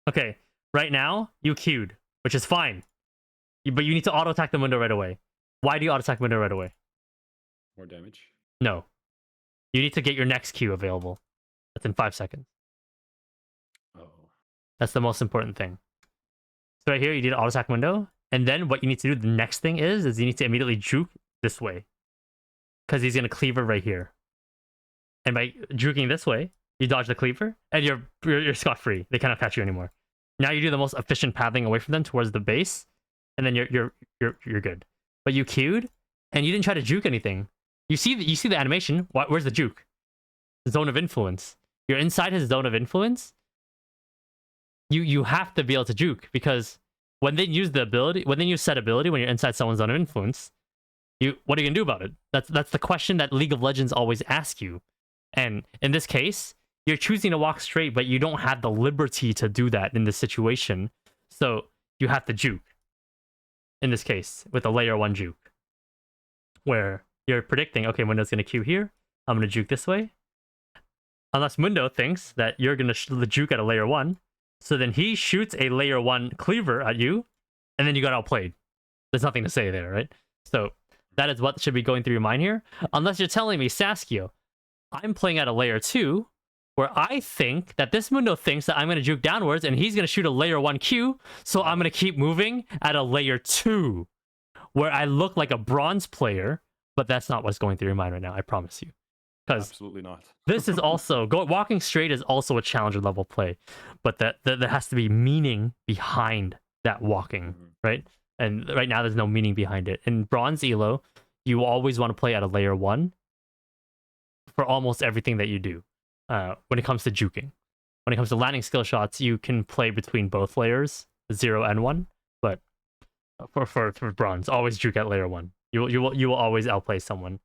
Okay, right now you queued, which is fine, but you need to auto attack the window right away. Why do you auto attack window right away? More damage. No, you need to get your next queue available. That's in 5 seconds. Oh. That's the most important thing. So right here, you did auto attack window, And then what you need to do, the next thing is you need to immediately juke this way. Because he's going to cleaver right here. And by juking this way, you dodge the cleaver, and you're scot-free. They cannot catch you anymore. Now you do the most efficient pathing away from them towards the base, and then you're good. But you queued, and you didn't try to juke anything. You see the animation. Where's the juke? Zone of influence. You're inside his zone of influence. You have to be able to juke, because when they use the ability, when they use set ability, when you're inside someone's zone of influence, what are you gonna do about it? That's the question that League of Legends always ask you. And in this case, you're choosing to walk straight, but you don't have the liberty to do that in this situation. So you have to juke. In this case, with a layer 1 juke, where you're predicting, okay, Mundo's gonna queue here. I'm gonna juke this way. Unless Mundo thinks that you're gonna juke at a layer 1, so then he shoots a layer 1 cleaver at you, and then you got outplayed. There's nothing to say there, right? So that is what should be going through your mind here. Unless you're telling me, Saskio, I'm playing at a layer 2, where I think that this Mundo thinks that I'm going to juke downwards, and he's going to shoot a layer 1 Q, so I'm going to keep moving at a layer 2, where I look like a bronze player, but that's not what's going through your mind right now, I promise you. Because absolutely not. This is also walking straight is also a challenger level play, but that there has to be meaning behind that walking, right? And right now there's no meaning behind it. In bronze elo, you always want to play at a layer 1 for almost everything that you do. When it comes to juking, when it comes to landing skill shots, you can play between both layers, 0 and 1. But for bronze, always juke at layer 1. You will always outplay someone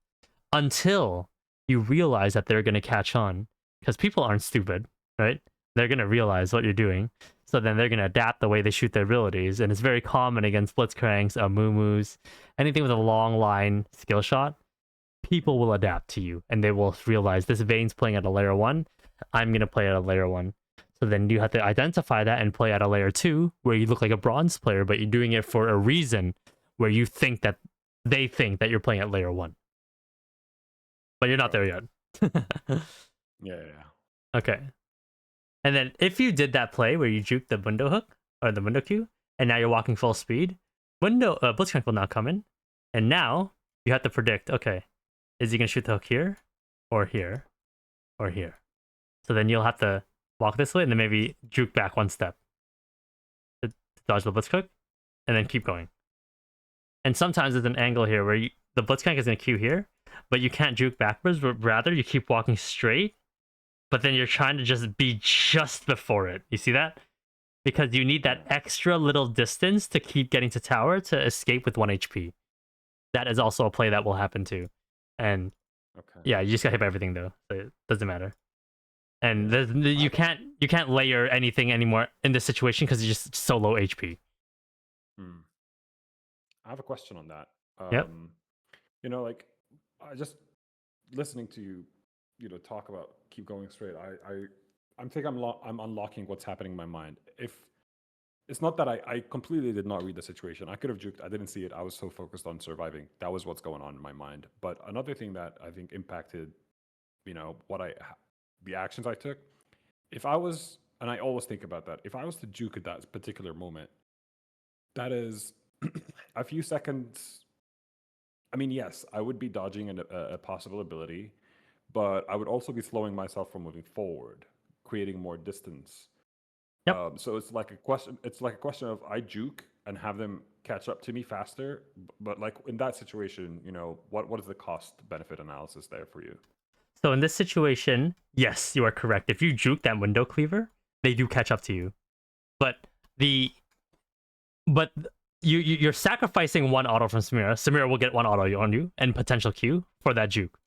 until you realize that they're going to catch on, because people aren't stupid, right? They're going to realize what you're doing, so then they're going to adapt the way they shoot their abilities. And it's very common against blitzcranks, muumuus, anything with a long line skill shot. People will adapt to you, and they will realize this Vayne's playing at a layer 1. I'm going to play at a layer 1. So then you have to identify that and play at a layer 2, where you look like a bronze player, but you're doing it for a reason where you think that they think that you're playing at layer 1. But you're not there yet. Yeah. Okay. And then if you did that play where you juke the window hook or the window Q, and now you're walking full speed, blitzcrank will now come in, and now you have to predict, okay, is he gonna shoot the hook here, or here, or here? So then you'll have to walk this way and then maybe juke back 1 step to dodge the blitzcrank, and then keep going. And sometimes there's an angle here where the blitzcrank is gonna Q here, but you can't juke backwards, but rather you keep walking straight, but then you're trying to just be just before it. You see that? Because you need that extra little distance to keep getting to tower to escape with 1 HP. That is also a play that will happen too. And yeah, you just got hit by everything though, so it doesn't matter. And you can't layer anything anymore in this situation because you're just so low HP. I have a question on that. Yep. You know, like, I just listening to you, talk about keep going straight. I'm thinking I'm unlocking what's happening in my mind. If it's not that I completely did not read the situation, I could have juked. I didn't see it. I was so focused on surviving. That was what's going on in my mind. But another thing that I think impacted, the actions I took. If I was, and I always think about that, if I was to juke at that particular moment, that is a few seconds. I mean, yes, I would be dodging a possible ability, but I would also be slowing myself from moving forward, creating more distance. Yep. So it's like a question. It's like a question of I juke and have them catch up to me faster. But like in that situation, what is the cost benefit analysis there for you? So in this situation, yes, you are correct. If you juke that window cleaver, they do catch up to you. But you're sacrificing 1 auto from Samira. Samira will get 1 auto on you and potential Q for that juke.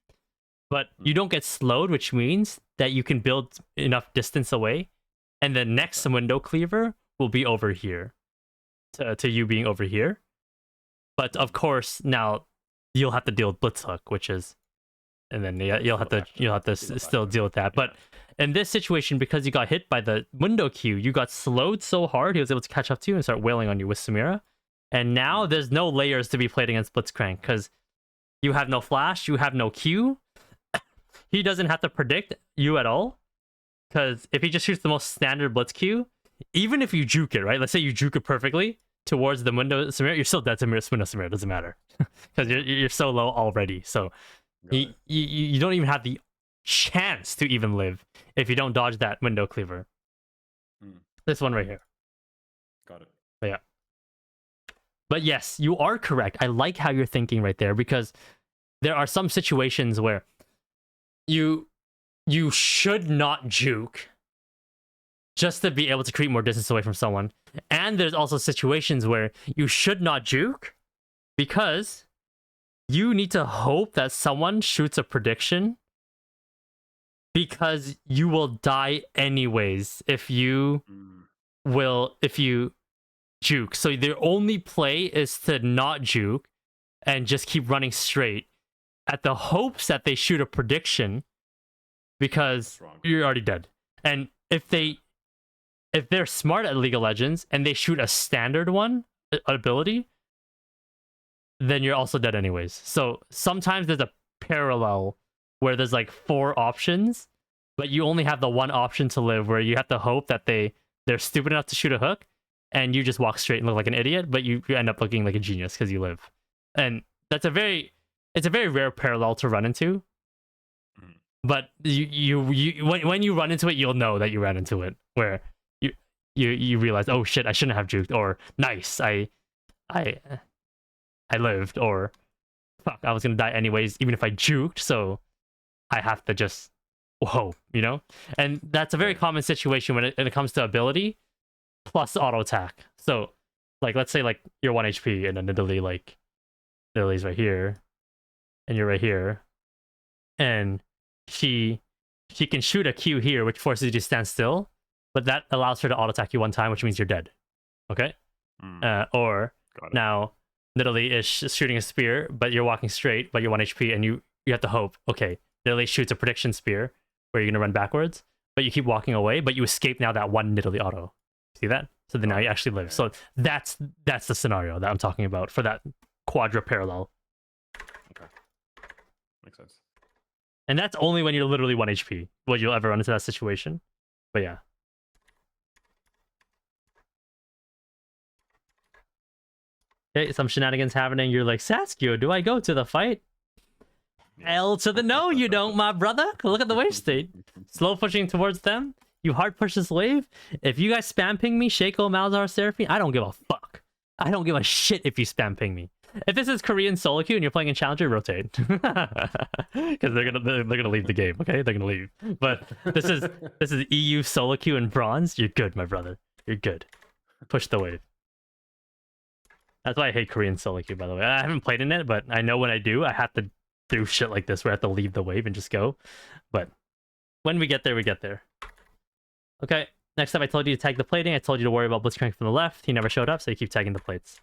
But you don't get slowed, which means that you can build enough distance away, and the next window cleaver will be over here, to you being over here. But of course, now you'll have to deal with Blitz Hook, which is, and then you'll have to still deal with that. But in this situation, because you got hit by the window Q, you got slowed so hard, he was able to catch up to you and start wailing on you with Samira. And now there's no layers to be played against Blitzcrank, because you have no flash, you have no Q. He doesn't have to predict you at all, because if he just shoots the most standard Blitz Q, even if you juke it, right? Let's say you juke it perfectly towards the window, Samir, you're still dead to window, Samir. Doesn't matter because you're so low already. So you don't even have the chance to even live if you don't dodge that window cleaver. This one right here. Got it. But yeah. But yes, you are correct. I like how you're thinking right there, because there are some situations where you should not juke just to be able to create more distance away from someone. And there's also situations where you should not juke because you need to hope that someone shoots a prediction, because you will die anyways if you juke. So their only play is to not juke and just keep running straight at the hopes that they shoot a prediction, because you're already dead. And if they're smart at League of Legends and they shoot a standard one ability, then you're also dead anyways. So sometimes there's a parallel where there's like 4 options, but you only have the one option to live, where you have to hope that they're stupid enough to shoot a hook and you just walk straight and look like an idiot, but you end up looking like a genius because you live. And it's a very rare parallel to run into. But when you run into it, you'll know that you ran into it, where you realize, oh shit, I shouldn't have juked, or nice, I lived, or fuck, I was gonna die anyways even if I juked, so I have to just hope, you know? And that's a very common situation when it comes to ability plus auto attack. So like, let's say like you're 1 HP and then Lily's right here and you're right here, and she can shoot a Q here, which forces you to stand still, but that allows her to auto attack you 1 time, which means you're dead. Okay? Or now Nidalee is shooting a spear, but you're walking straight, but you're 1 HP, and you have to hope, okay, Nidalee shoots a prediction spear where you're gonna run backwards, but you keep walking away, but you escape now that 1 Nidalee auto. See that? So then now you actually live. So that's the scenario that I'm talking about for that quadra parallel. Okay. Makes sense. And that's only when you're literally 1 HP will you'll ever run into that situation. But yeah. Okay, some shenanigans happening. You're like, Saskia, do I go to the fight? L to the no, you don't, my brother. Look at the wave state. Slow pushing towards them. You hard push this wave. If you guys spam ping me, Shaco, Malzahar, Seraphine, I don't give a fuck. I don't give a shit if you spam ping me. If this is Korean solo queue and you're playing in Challenger, rotate. Because they're gonna leave the game, okay? They're gonna leave. But this is EU solo queue in bronze. You're good, my brother. You're good. Push the wave. That's why I hate Korean solo queue, by the way. I haven't played in it, but I know when I do, I have to do shit like this where I have to leave the wave and just go. But when we get there, we get there. Okay, next up I told you to tag the plating. I told you to worry about Blitzcrank from the left. He never showed up, so you keep tagging the plates.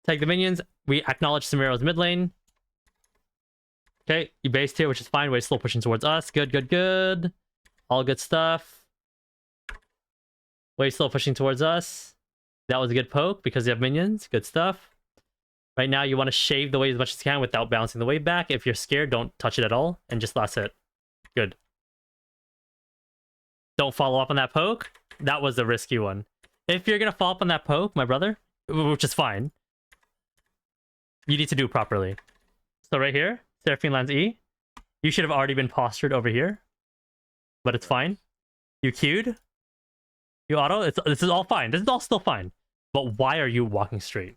Tag the minions. We acknowledge Samiro's mid lane. Okay, you based here, which is fine. Way slow pushing towards us. Good, good, good. All good stuff. Way slow pushing towards us. That was a good poke because you have minions. Good stuff. Right now, you want to shave the wave as much as you can without bouncing the wave back. If you're scared, don't touch it at all. And just last hit. Good. Don't follow up on that poke. That was a risky one. If you're going to follow up on that poke, my brother, which is fine, you need to do it properly. So right here, Seraphine lands E. You should have already been postured over here. But it's fine. You queued. You auto. This is all fine. This is all still fine. But why are you walking straight?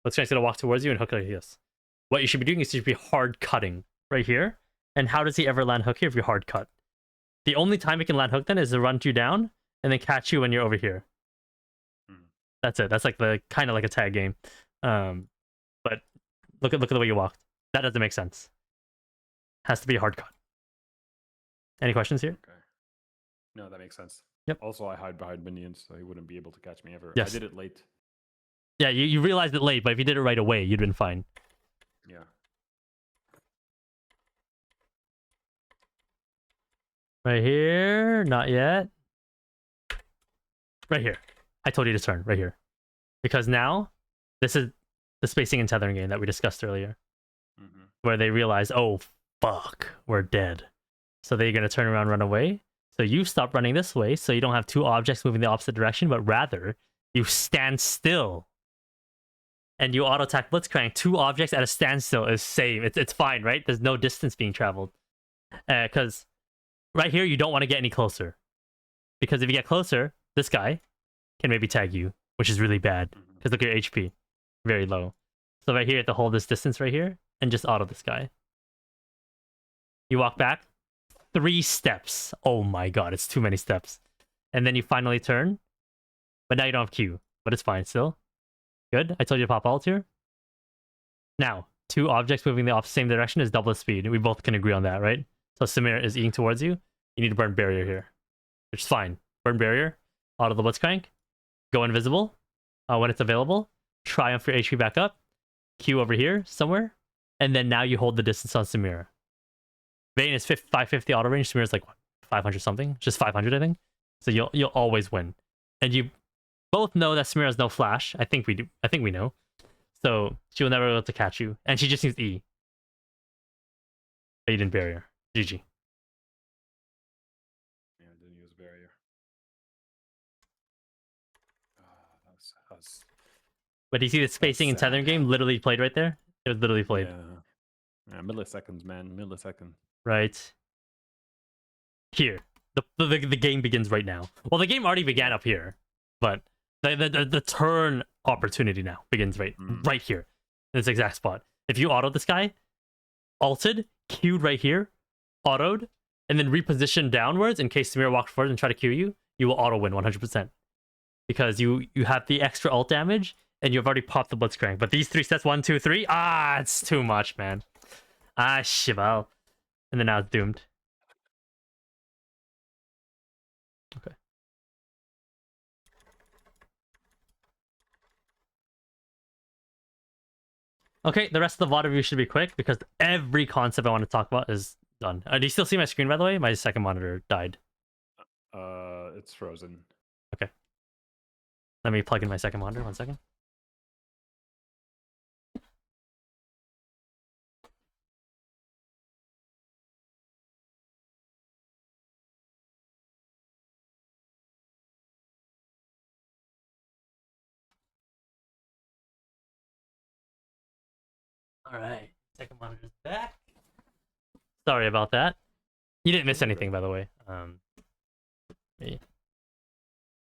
Let's try to walk towards you and hook like this. What you should be doing is you should be hard cutting right here. And how does he ever land hook here if you hard cut? The only time he can land hook then is to run you down and then catch you when you're over here. That's it. That's like the kind of like a tag game. But look at the way you walked. That doesn't make sense. Has to be a hard cut. Any questions here? Okay. No, that makes sense. Yep. Also, I hide behind minions, so he wouldn't be able to catch me ever. Yes. I did it late. Yeah, you realized it late, but if you did it right away, you'd been fine. Yeah. Right here, not yet. Right here. I told you to turn, right here. Because now, this is the spacing and tethering game that we discussed earlier. Where they realize, oh, fuck, we're dead. So they're going to turn around, run away. So you stop running this way, so you don't have 2 objects moving the opposite direction, but rather, You stand still. And you auto attack Blitzcrank. 2 objects at a standstill is same. It's fine, right? There's no distance being traveled. Because right here, you don't want to get any closer. Because if you get closer, this guy can maybe tag you, which is really bad. Because look at your HP. Very low. So right here, you have to hold this distance right here and just auto this guy. You walk back. 3 steps. Oh my god, it's too many steps. And then you finally turn. But now you don't have Q. But it's fine still. Good. I told you to pop ult here. Now, 2 objects moving the same direction is double the speed. We both can agree on that, right? So Samir is eating towards you. You need to burn barrier here. Which is fine. Burn barrier. Auto the Blitzcrank. Go invisible. When it's available. Triumph your HP back up. Q over here somewhere. And then now you hold the distance on Samir. Vayne is 550 auto range. Samir is like, what, 500 something? Just 500, I think. So you'll always win. And you both know that Samir has no flash. I think we do. I think we know. So she will never be able to catch you. And she just needs E. But you didn't barrier. GG. Yeah, I didn't use barrier. That's... But do you see the spacing and tethering game literally played right there? It was literally played. Yeah, milliseconds, man. Millisecond. Right. Here. The game begins right now. Well, the game already began up here. But the turn opportunity now begins right here. In this exact spot. If you auto this guy, ulted, queued right here, autoed, and then reposition downwards in case Samir walks forward and try to queue you, you will auto win 100%. Because you have the extra ult damage and you've already popped the Blitzcrank. But these 3 sets, 1, 2, 3, it's too much, man. Shival. And then now it's doomed. Okay. Okay, the rest of the VOD review should be quick because every concept I want to talk about is done. Do you still see my screen, by the way? My second monitor died. It's frozen. Okay. Let me plug in my second monitor. 1 second. All right, second monitor's back. Sorry about that. You didn't miss anything, by the way.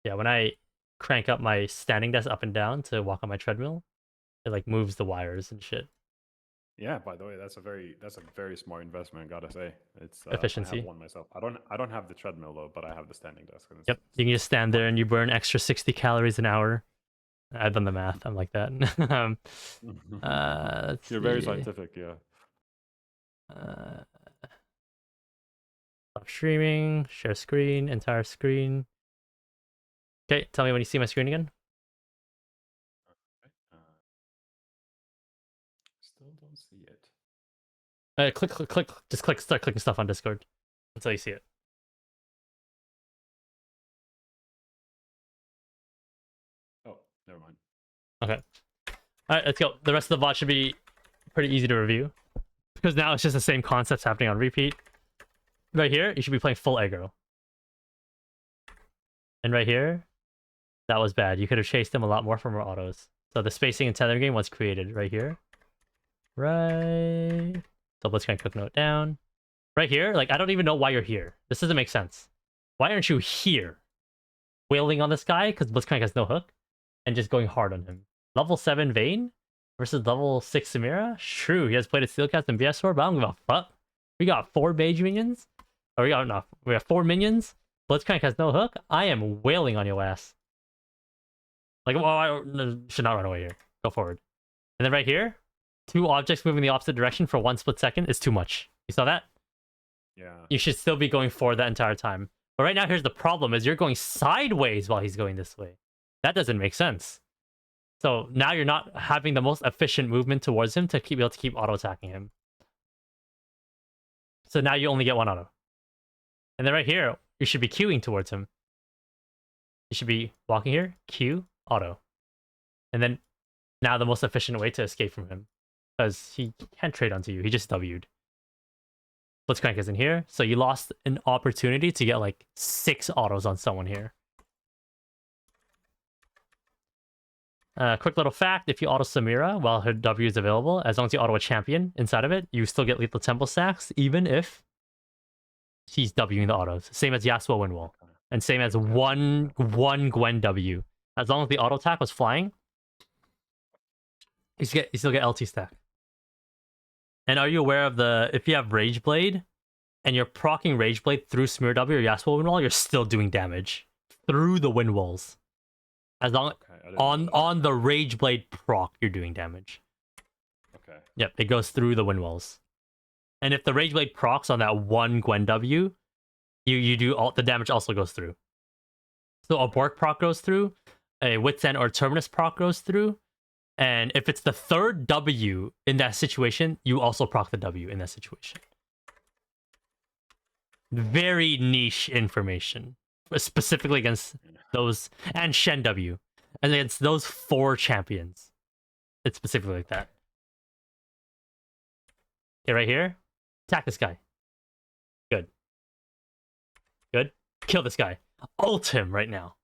Yeah, when I crank up my standing desk up and down to walk on my treadmill, it like moves the wires and shit. Yeah, by the way, that's a very smart investment. Gotta say, it's efficiency. I have one myself. I don't have the treadmill though, but I have the standing desk. Yep, you can just stand there and you burn extra 60 calories an hour. I've done the math. I'm like that. You're very scientific, yeah. Stop streaming. Share screen. Entire screen. Okay, tell me when you see my screen again. Still don't see it. Click. Just start clicking stuff on Discord until you see it. Oh, never mind. Okay. All right, let's go. The rest of the VOD should be pretty easy to review because now it's just the same concepts happening on repeat. Right here, you should be playing full aggro. And right here, that was bad. You could have chased them a lot more from our autos. So the spacing and tether game was created right here. Right. So let's cook note down. Right here, like I don't even know why you're here. This doesn't make sense. Why aren't you here? Wailing on this guy because Blitzcrank has no hook and just going hard on him. Level 7 Vayne versus level 6 Samira? True, he has played a Steelcast and BS4, but I don't give a fuck. We got 4 mage minions. Or we have 4 minions. Blitzcrank has no hook. I am wailing on your ass. Like, well, I should not run away here. Go forward. And then right here, 2 objects moving the opposite direction for 1 split second is too much. You saw that? Yeah. You should still be going forward that entire time. But right now, here's the problem: is you're going sideways while he's going this way. That doesn't make sense. So now you're not having the most efficient movement towards him to be able to keep auto attacking him. So now you only get 1 auto. And then right here, you should be queuing towards him. You should be walking here, Q, auto. And then now the most efficient way to escape from him. Because he can't trade onto you, he just W'd. Blitzcrank is in here, so you lost an opportunity to get like 6 autos on someone here. Quick little fact: if you auto Samira while her W is available, as long as you auto a champion inside of it, you still get lethal temple stacks, even if she's Wing the autos. Same as Yasuo Windwall, and same as one Gwen W. As long as the auto attack was flying, you still get LT stack. And are you aware of if you have Rage Blade and you're proccing Rage Blade through Smear W or Yasuo Windwall, you're still doing damage through the wind walls. As long on the Rage Blade proc, you're doing damage. Okay. Yep, it goes through the wind walls. And if the Rage Blade procs on that one Gwen W, you do all the damage also goes through. So a Bork proc goes through, a Wit's End or Terminus proc goes through, and if it's the third W in that situation, you also proc the W in that situation. Very niche information, specifically against those, and Shen W, and against those 4 champions. It's specifically like that. Okay, right here. Attack this guy. Good. Good. Kill this guy. Ult him right now.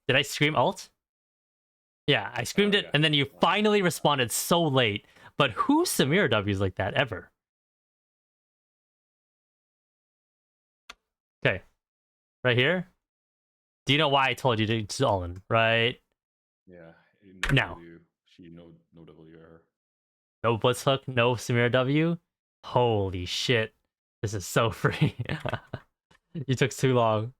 Did I scream ult? Yeah, I screamed it, and then you finally responded so late. But who Samira W's like that ever? Okay. Right here. Do you know why I told you to just all in, right? Yeah. Now. No W her. No Blitz Hook, no Samira W. Holy shit. This is so free. You took too long.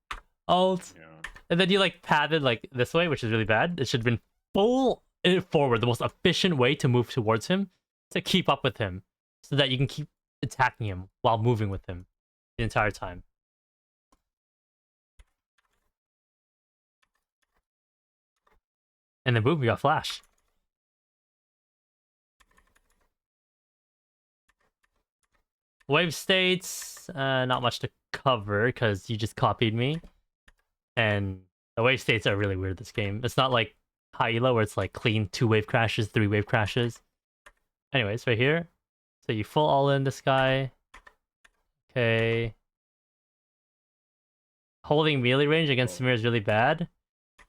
Ult. Yeah. And then you like padded like this way, which is really bad. It should have been full forward, the most efficient way to move towards him, to keep up with him, so that you can keep attacking him while moving with him the entire time. And then boom, we got Flash. Wave states, not much to cover because you just copied me. And the wave states are really weird this game. It's not like high elo where it's like clean 2 wave crashes, 3 wave crashes. Anyways, right here. So you full all in this guy. Okay. Holding melee range against Samir is really bad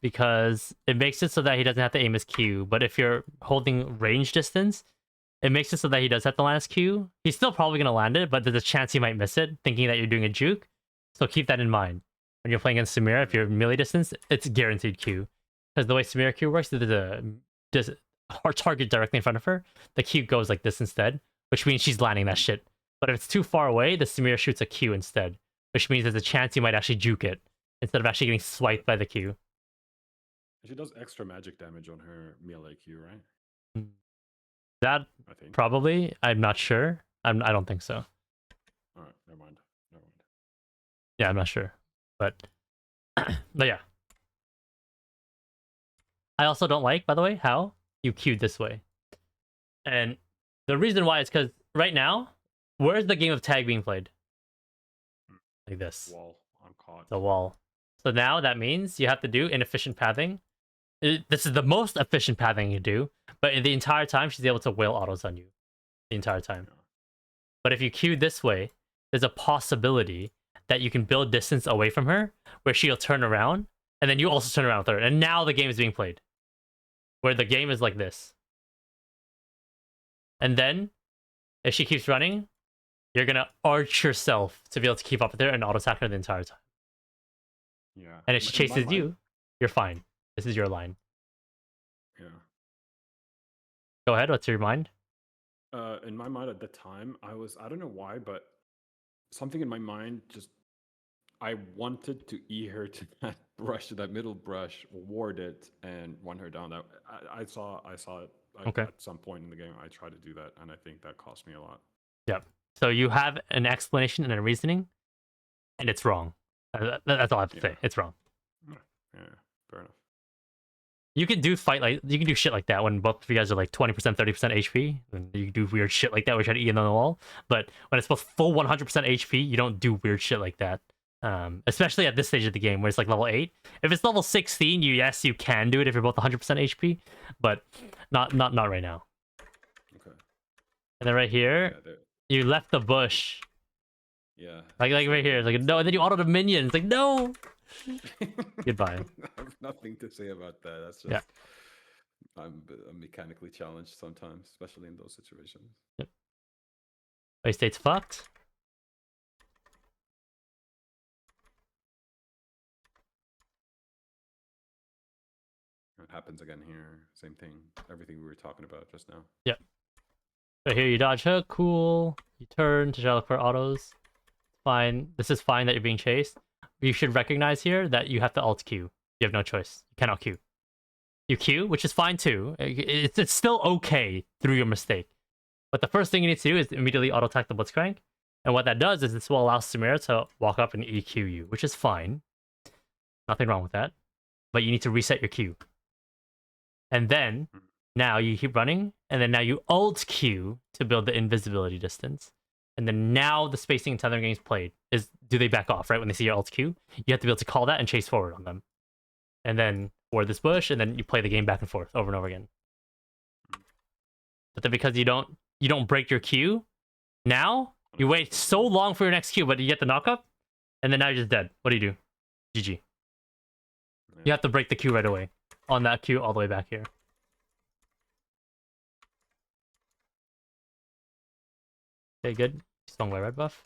because it makes it so that he doesn't have to aim his Q. But if you're holding range distance, it makes it so that he does have to land his Q. He's still probably going to land it, but there's a chance he might miss it, thinking that you're doing a juke. So keep that in mind. When you're playing against Samira, if you're melee distance, it's guaranteed Q. Because the way Samira Q works, there's a target directly in front of her. The Q goes like this instead, which means she's landing that shit. But if it's too far away, the Samira shoots a Q instead, which means there's a chance you might actually juke it, instead of actually getting swiped by the Q. She does extra magic damage on her melee Q, right? That I think. Probably. I'm not sure. I don't think so. Alright, never mind. Yeah, I'm not sure. But yeah. I also don't like, by the way, how you queued this way. And the reason why is because right now, where's the game of tag being played? Like this. Wall. I'm caught. The wall. So now that means you have to do inefficient pathing. This is the most efficient pathing you do, but the entire time she's able to whale autos on you. The entire time. Yeah. But if you queue this way, there's a possibility that you can build distance away from her, where she'll turn around, and then you also turn around with her. And now the game is being played. Where the game is like this. And then, if she keeps running, you're gonna arch yourself to be able to keep up with her and auto-attack her the entire time. Yeah. And if she chases you, you're fine. This is your line. Yeah. Go ahead, what's your mind? In my mind at the time, I don't know why, but something in my mind just, I wanted to E her to that brush, to that middle brush, ward it, and run her down. That I saw it at some point in the game. I tried to do that, and I think that cost me a lot. Yep. So you have an explanation and a reasoning, and it's wrong. That's all I have to say. It's wrong. Yeah, fair enough. You can do shit like that when both of you guys are like 20%, 30% HP. And you do weird shit like that where you try to eat on the wall. But when it's both full 100% HP, you don't do weird shit like that. Especially at this stage of the game where it's like level 8. If it's level 16, yes, you can do it if you're both 100% HP. But not right now. Okay. And then right here, you left the bush. Yeah. Like right here. It's like, no, and then you auto the minion. It's like, no! Goodbye. I have nothing to say about that. That's just I'm mechanically challenged sometimes, especially in those situations. Wait, state's fucked. It happens again here. Same thing. Everything we were talking about just now. Yep. Right here, you dodge hook, cool. You turn to look for autos. Fine. This is fine that you're being chased. You should recognize here that you have to alt Q. You have no choice. You cannot Q. You Q, which is fine too. It's still okay through your mistake. But the first thing you need to do is immediately auto attack the Blitzcrank. And what that does is this will allow Samira to walk up and EQ you, which is fine. Nothing wrong with that. But you need to reset your Q. And then, now you keep running, and then now you alt Q to build the invisibility distance. And then now the spacing and tethering games played is, do they back off, right? When they see your alt Q, you have to be able to call that and chase forward on them. And then board this bush, and then you play the game back and forth over and over again. But then because you don't break your Q, now you wait so long for your next Q, but you get the knockup, and then now you're just dead. What do you do? GG. You have to break the Q right away. On that Q all the way back here. Okay, good. Stung by red buff.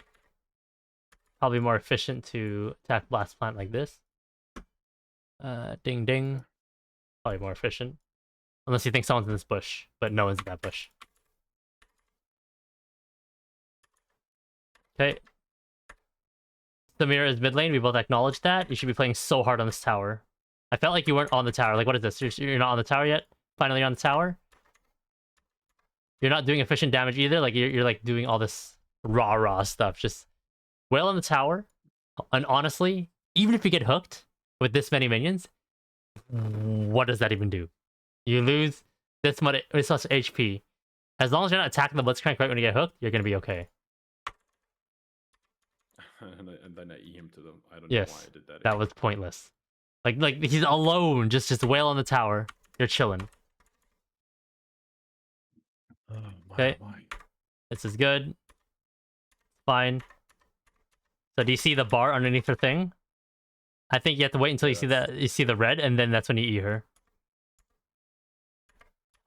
Probably more efficient to attack blast plant like this. Ding ding. Probably more efficient. Unless you think someone's in this bush, but no one's in that bush. Okay. Samira is mid lane. We both acknowledge that. You should be playing so hard on this tower. I felt like you weren't on the tower. Like, what is this? You're not on the tower yet? Finally on the tower? You're not doing efficient damage either? Like, you're like doing all this raw stuff. Just wail on the tower. And honestly, even if you get hooked with this many minions, what does that even do? You lose this much HP. As long as you're not attacking the Blitzcrank right when you get hooked, you're going to be okay. And then I E him to them. I don't Yes, know why I did that. That was pointless. Like he's alone, just wail on the tower. You're chilling. Okay, this is good. Fine. So do you see the bar underneath her thing? I think you have to wait until you see that. You see the red, and then that's when you E her.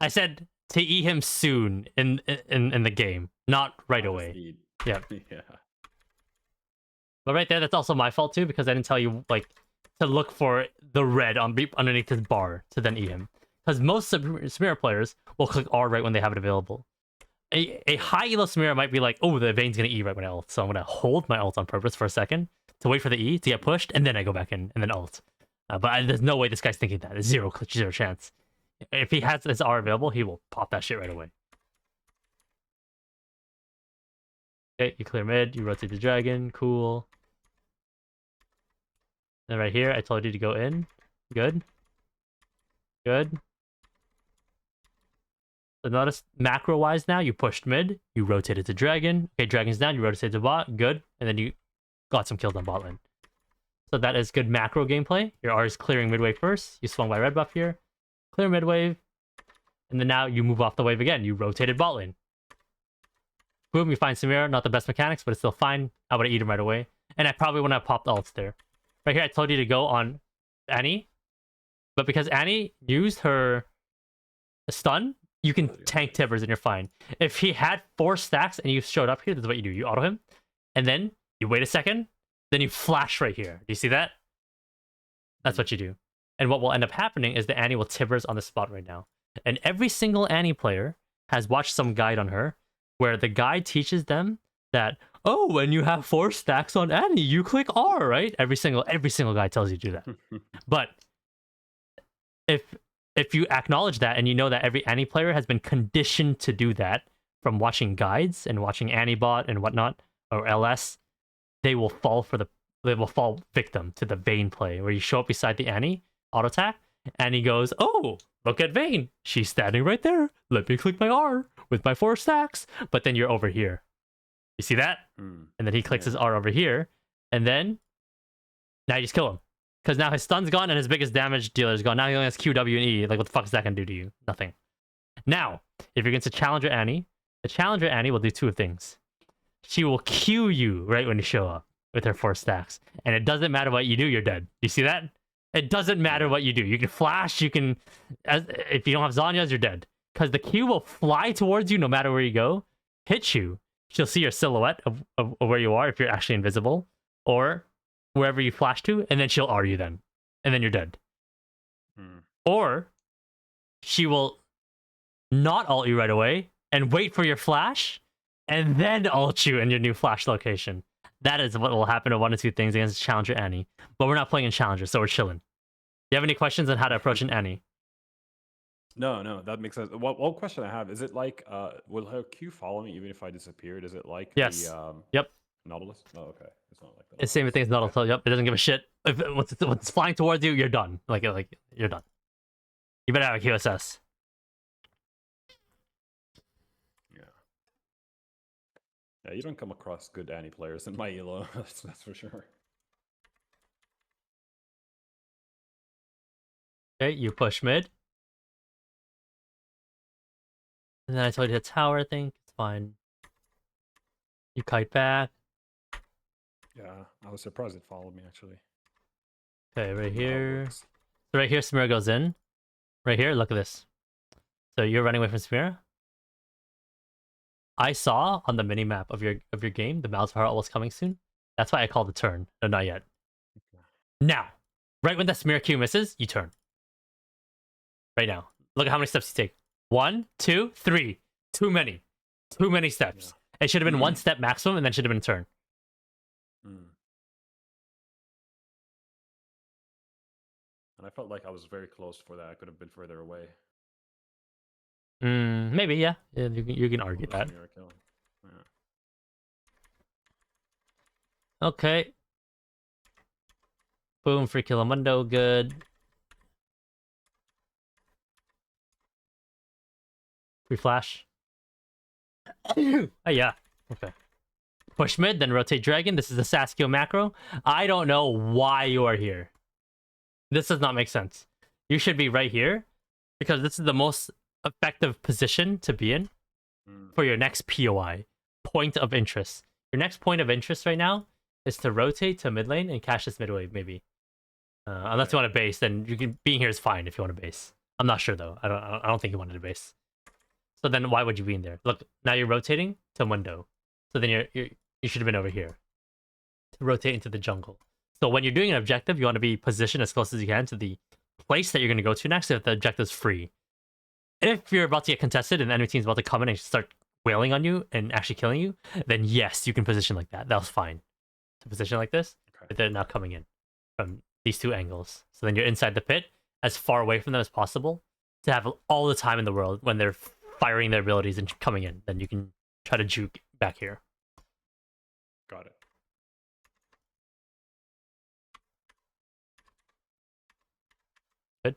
I said to E him soon in the game, not right away. Yeah. Yeah. But right there, that's also my fault too, because I didn't tell you like to look for the red underneath his bar to then E him. Because most Samira players will click R right when they have it available. A high elo Samira might be like, oh, the Vayne's gonna E right when I ult, so I'm gonna hold my ult on purpose for a second to wait for the E to get pushed, and then I go back in and then ult. There's no way this guy's thinking that. There's zero chance. If he has his R available, he will pop that shit right away. Okay, you clear mid, you rotate the dragon, cool. And right here, I told you to go in. Good. Good. So notice, macro-wise now, you pushed mid, you rotated to dragon. Okay, dragon's down, you rotated to bot, good. And then you got some kills on bot lane. So that is good macro gameplay. Your R is clearing mid wave first. You swung by red buff here. Clear mid wave. And then now you move off the wave again. You rotated bot lane. Boom, you find Samira. Not the best mechanics, but it's still fine. I would have eaten him right away. And I probably wouldn't have popped ults there. Right here, I told you to go on Annie. But because Annie used her stun, you can tank Tibbers and you're fine. If he had 4 stacks and you showed up here, this is what you do. You auto him. And then you wait a second. Then you flash right here. Do you see that? That's what you do. And what will end up happening is the Annie will Tibbers on the spot right now. And every single Annie player has watched some guide on her where the guide teaches them that, oh, when you have 4 stacks on Annie, you click R, right? Every single guy tells you to do that. But if you acknowledge that and you know that every Annie player has been conditioned to do that from watching guides and watching Annie bot and whatnot, or LS, they will fall victim to the Vayne play where you show up beside the Annie, auto attack, and he goes, oh, look at Vayne. She's standing right there. Let me click my R with my 4 stacks. But then you're over here. You see that? And then he clicks his R over here. And then now you just kill him. Because now his stun's gone and his biggest damage dealer is gone. Now he only has Q, W, and E. Like, what the fuck is that going to do to you? Nothing. Now, if you're against a Challenger Annie, the Challenger Annie will do 2 things. She will Q you right when you show up with her 4 stacks. And it doesn't matter what you do, you're dead. You see that? It doesn't matter what you do. You can flash, you can... if you don't have Zhonya's, you're dead. Because the Q will fly towards you no matter where you go, hit you. She'll see your silhouette of where you are if you're actually invisible, or wherever you flash to, and then she'll R you then. And then you're dead. Or she will not ult you right away and wait for your flash, and then ult you in your new flash location. That is what will happen to one of two things against Challenger Annie. But we're not playing in Challenger, so we're chilling. Do you have any questions on how to approach an Annie? No, that makes sense. One question I have, is it like, will her Q follow me even if I disappeared? Is it like Yes. the Yep. Nautilus? Oh, okay. It's not like that. It's the same thing as Nautilus. Yep. It doesn't give a shit. If once it's flying towards you, you're done. Like you're done. You better have a QSS. Yeah, you don't come across good Annie players in my ELO, that's for sure. Okay, you push mid. And then I told you to tower, I think. It's fine. You kite back. Yeah, I was surprised it followed me, actually. Okay, right here. So right here, Samira goes in. Right here, look at this. So you're running away from Samira. I saw on the minimap of your game the Malzahar ult was coming soon. That's why I called the turn. No, not yet. Okay. Now, right when the Samira Q misses, you turn. Right now. Look at how many steps you take. 1, 2, 3. Too many. Too many steps. Yeah. It should have been 1 step maximum, and then should have been a turn. And I felt like I was very close for that. I could have been further away. Maybe, yeah. You can argue that. Yeah. Okay. Boom, free Killamundo, good. Free flash. Oh, yeah. Okay. Push mid, then rotate dragon. This is the Saskia macro. I don't know why you are here. This does not make sense. You should be right here, because this is the most effective position to be in for your next POI, point of interest. Your next point of interest right now is to rotate to mid lane and cash this mid wave, maybe. Unless you want to base, then you can being here is fine if you want to base. I'm not sure though. I don't think you wanted to base. So then why would you be in there? Look, now you're rotating to window. So then you should have been over here to rotate into the jungle. So when you're doing an objective, you want to be positioned as close as you can to the place that you're going to go to next if the objective's free. If you're about to get contested and the enemy team's about to come in and start wailing on you and actually killing you, then yes, you can position like that. That was fine. To position like this, but they're now coming in from these two angles. So then you're inside the pit, as far away from them as possible, to have all the time in the world when they're firing their abilities and coming in. Then you can try to juke back here. Got it. Good.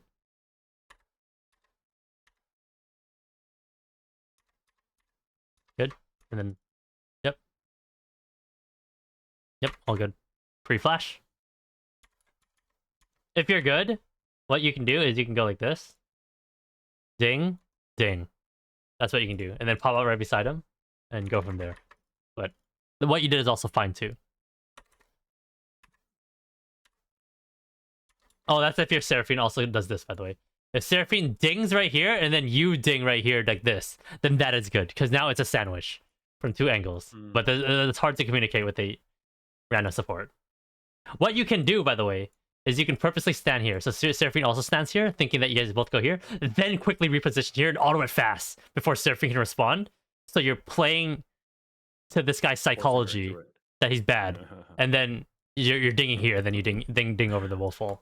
Good. And then, yep. Yep, all good. Free flash. If you're good, what you can do is you can go like this. Ding, ding. That's what you can do. And then pop out right beside him and go from there. But what you did is also fine too. Oh, that's if your Seraphine also does this, by the way. If Seraphine dings right here and then you ding right here like this, then that is good. Because now it's a sandwich from two angles. But it's hard to communicate with a random support. What you can do, by the way, is you can purposely stand here. So Seraphine also stands here, thinking that you guys both go here, then quickly reposition here and auto it fast before Seraphine can respond. So you're playing to this guy's psychology that he's bad, and then you're dinging here, then you ding over the wolfall.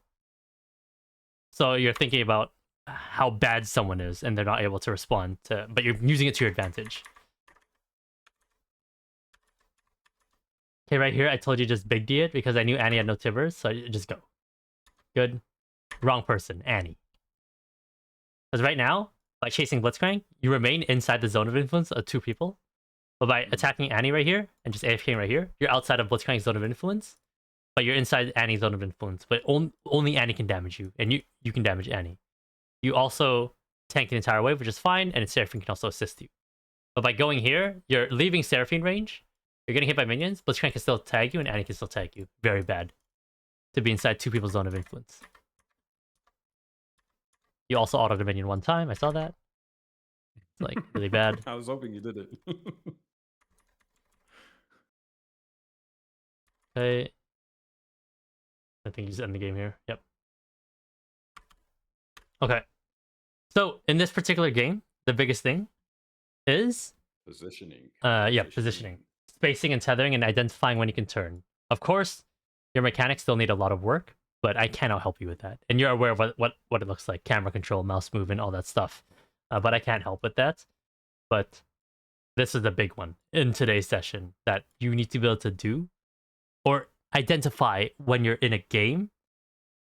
So you're thinking about how bad someone is, and they're not able to respond to, but you're using it to your advantage. Okay, right here, I told you just big D it because I knew Annie had no Tibbers, so I just go. Good. Wrong person, Annie. Because right now, by chasing Blitzcrank, you remain inside the zone of influence of two people. But by attacking Annie right here, and just AFKing right here, you're outside of Blitzcrank's zone of influence, but you're inside Annie's zone of influence. But only Annie can damage you, and you can damage Annie. You also tank the entire wave, which is fine, and Seraphine can also assist you. But by going here, you're leaving Seraphine range, you're getting hit by minions, Blitzcrank can still tag you, and Annie can still tag you. Very bad to be inside two people's zone of influence. You also autoed a minion one time. I saw that. It's like really bad. I was hoping you did it. Okay. I think you just end the game here. Yep. Okay. So in this particular game, the biggest thing is Positioning. positioning, spacing and tethering, and identifying when you can turn. Of course, your mechanics still need a lot of work, but I cannot help you with that. And you're aware of what it looks like: camera control, mouse movement, all that stuff. But I can't help with that. But this is the big one in today's session that you need to be able to do or identify when you're in a game,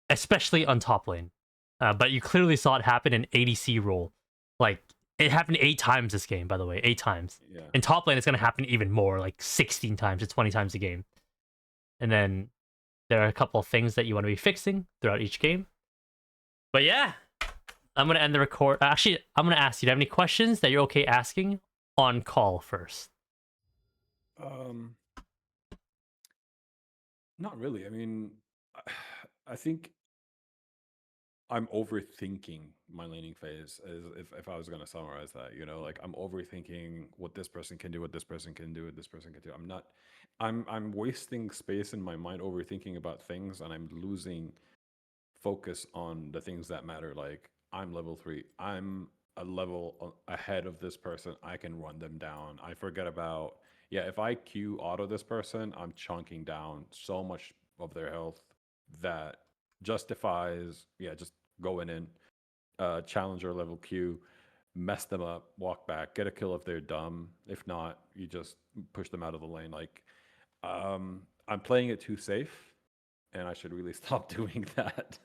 especially on top lane. But you clearly saw it happen in ADC role. Like, it happened 8 times this game, by the way. 8 times. Yeah. In top lane, it's going to happen even more, like 16 times to 20 times a game. And then there are a couple of things that you want to be fixing throughout each game. But yeah, I'm going to end the record. Actually, I'm going to ask you, do you have any questions that you're okay asking on call first? Not really. I mean, I think I'm overthinking my laning phase. As if I was gonna summarize that, like I'm overthinking what this person can do, what this person can do, what this person can do. I'm not. I'm wasting space in my mind overthinking about things, and I'm losing focus on the things that matter. Like I'm level 3. I'm a level ahead of this person. I can run them down. I forget about if I Q auto this person, I'm chunking down so much of their health that justifies just going in, challenger level Q, mess them up, walk back, get a kill if they're dumb. If not, you just push them out of the lane. Like I'm playing it too safe, and I should really stop doing that.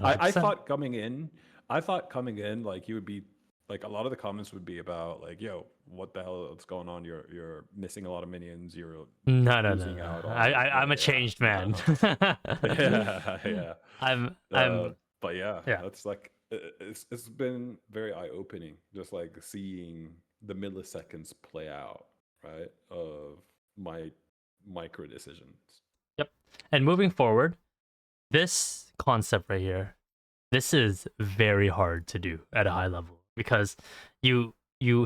I 100%. thought coming in, like you would be like a lot of the comments would be about like, yo, what the hell is going on? You're missing a lot of minions. You're No. losing out on. I'm a changed man. Yeah. I'm But yeah, yeah. that's like it's been very eye opening, just like seeing the milliseconds play out, right, of my micro decisions. Yep. And moving forward, this concept right here, this is very hard to do at a high level because you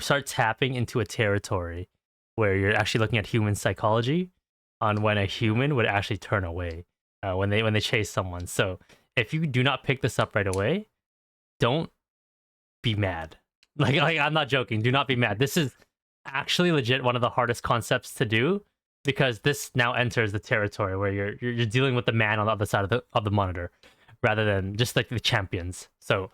start tapping into a territory where you're actually looking at human psychology on when a human would actually turn away when they chase someone. So if you do not pick this up right away, don't be mad. Like I'm not joking. Do not be mad. This is actually legit one of the hardest concepts to do because this now enters the territory where you're dealing with the man on the other side of the monitor rather than just like the champions. So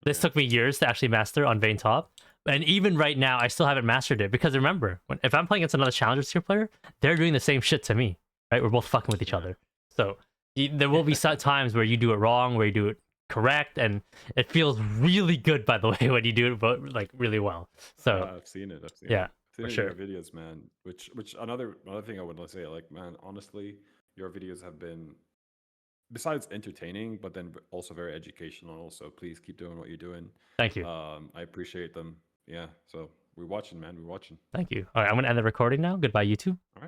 this took me years to actually master on Vayne top. And even right now, I still haven't mastered it because remember, if I'm playing against another challenger tier player, they're doing the same shit to me, right? We're both fucking with each other. So there will be times where you do it wrong, where you do it correct, and it feels really good, by the way, when you do it like really well. So I've seen it. Yeah, I've seen for it sure. in your videos, man. Which another thing I would like to say, like, man, honestly, your videos have been, besides entertaining, but then also very educational. So please keep doing what you're doing. Thank you. I appreciate them. Yeah. So we're watching, man. We're watching. Thank you. All right, I'm gonna end the recording now. Goodbye, YouTube. All right.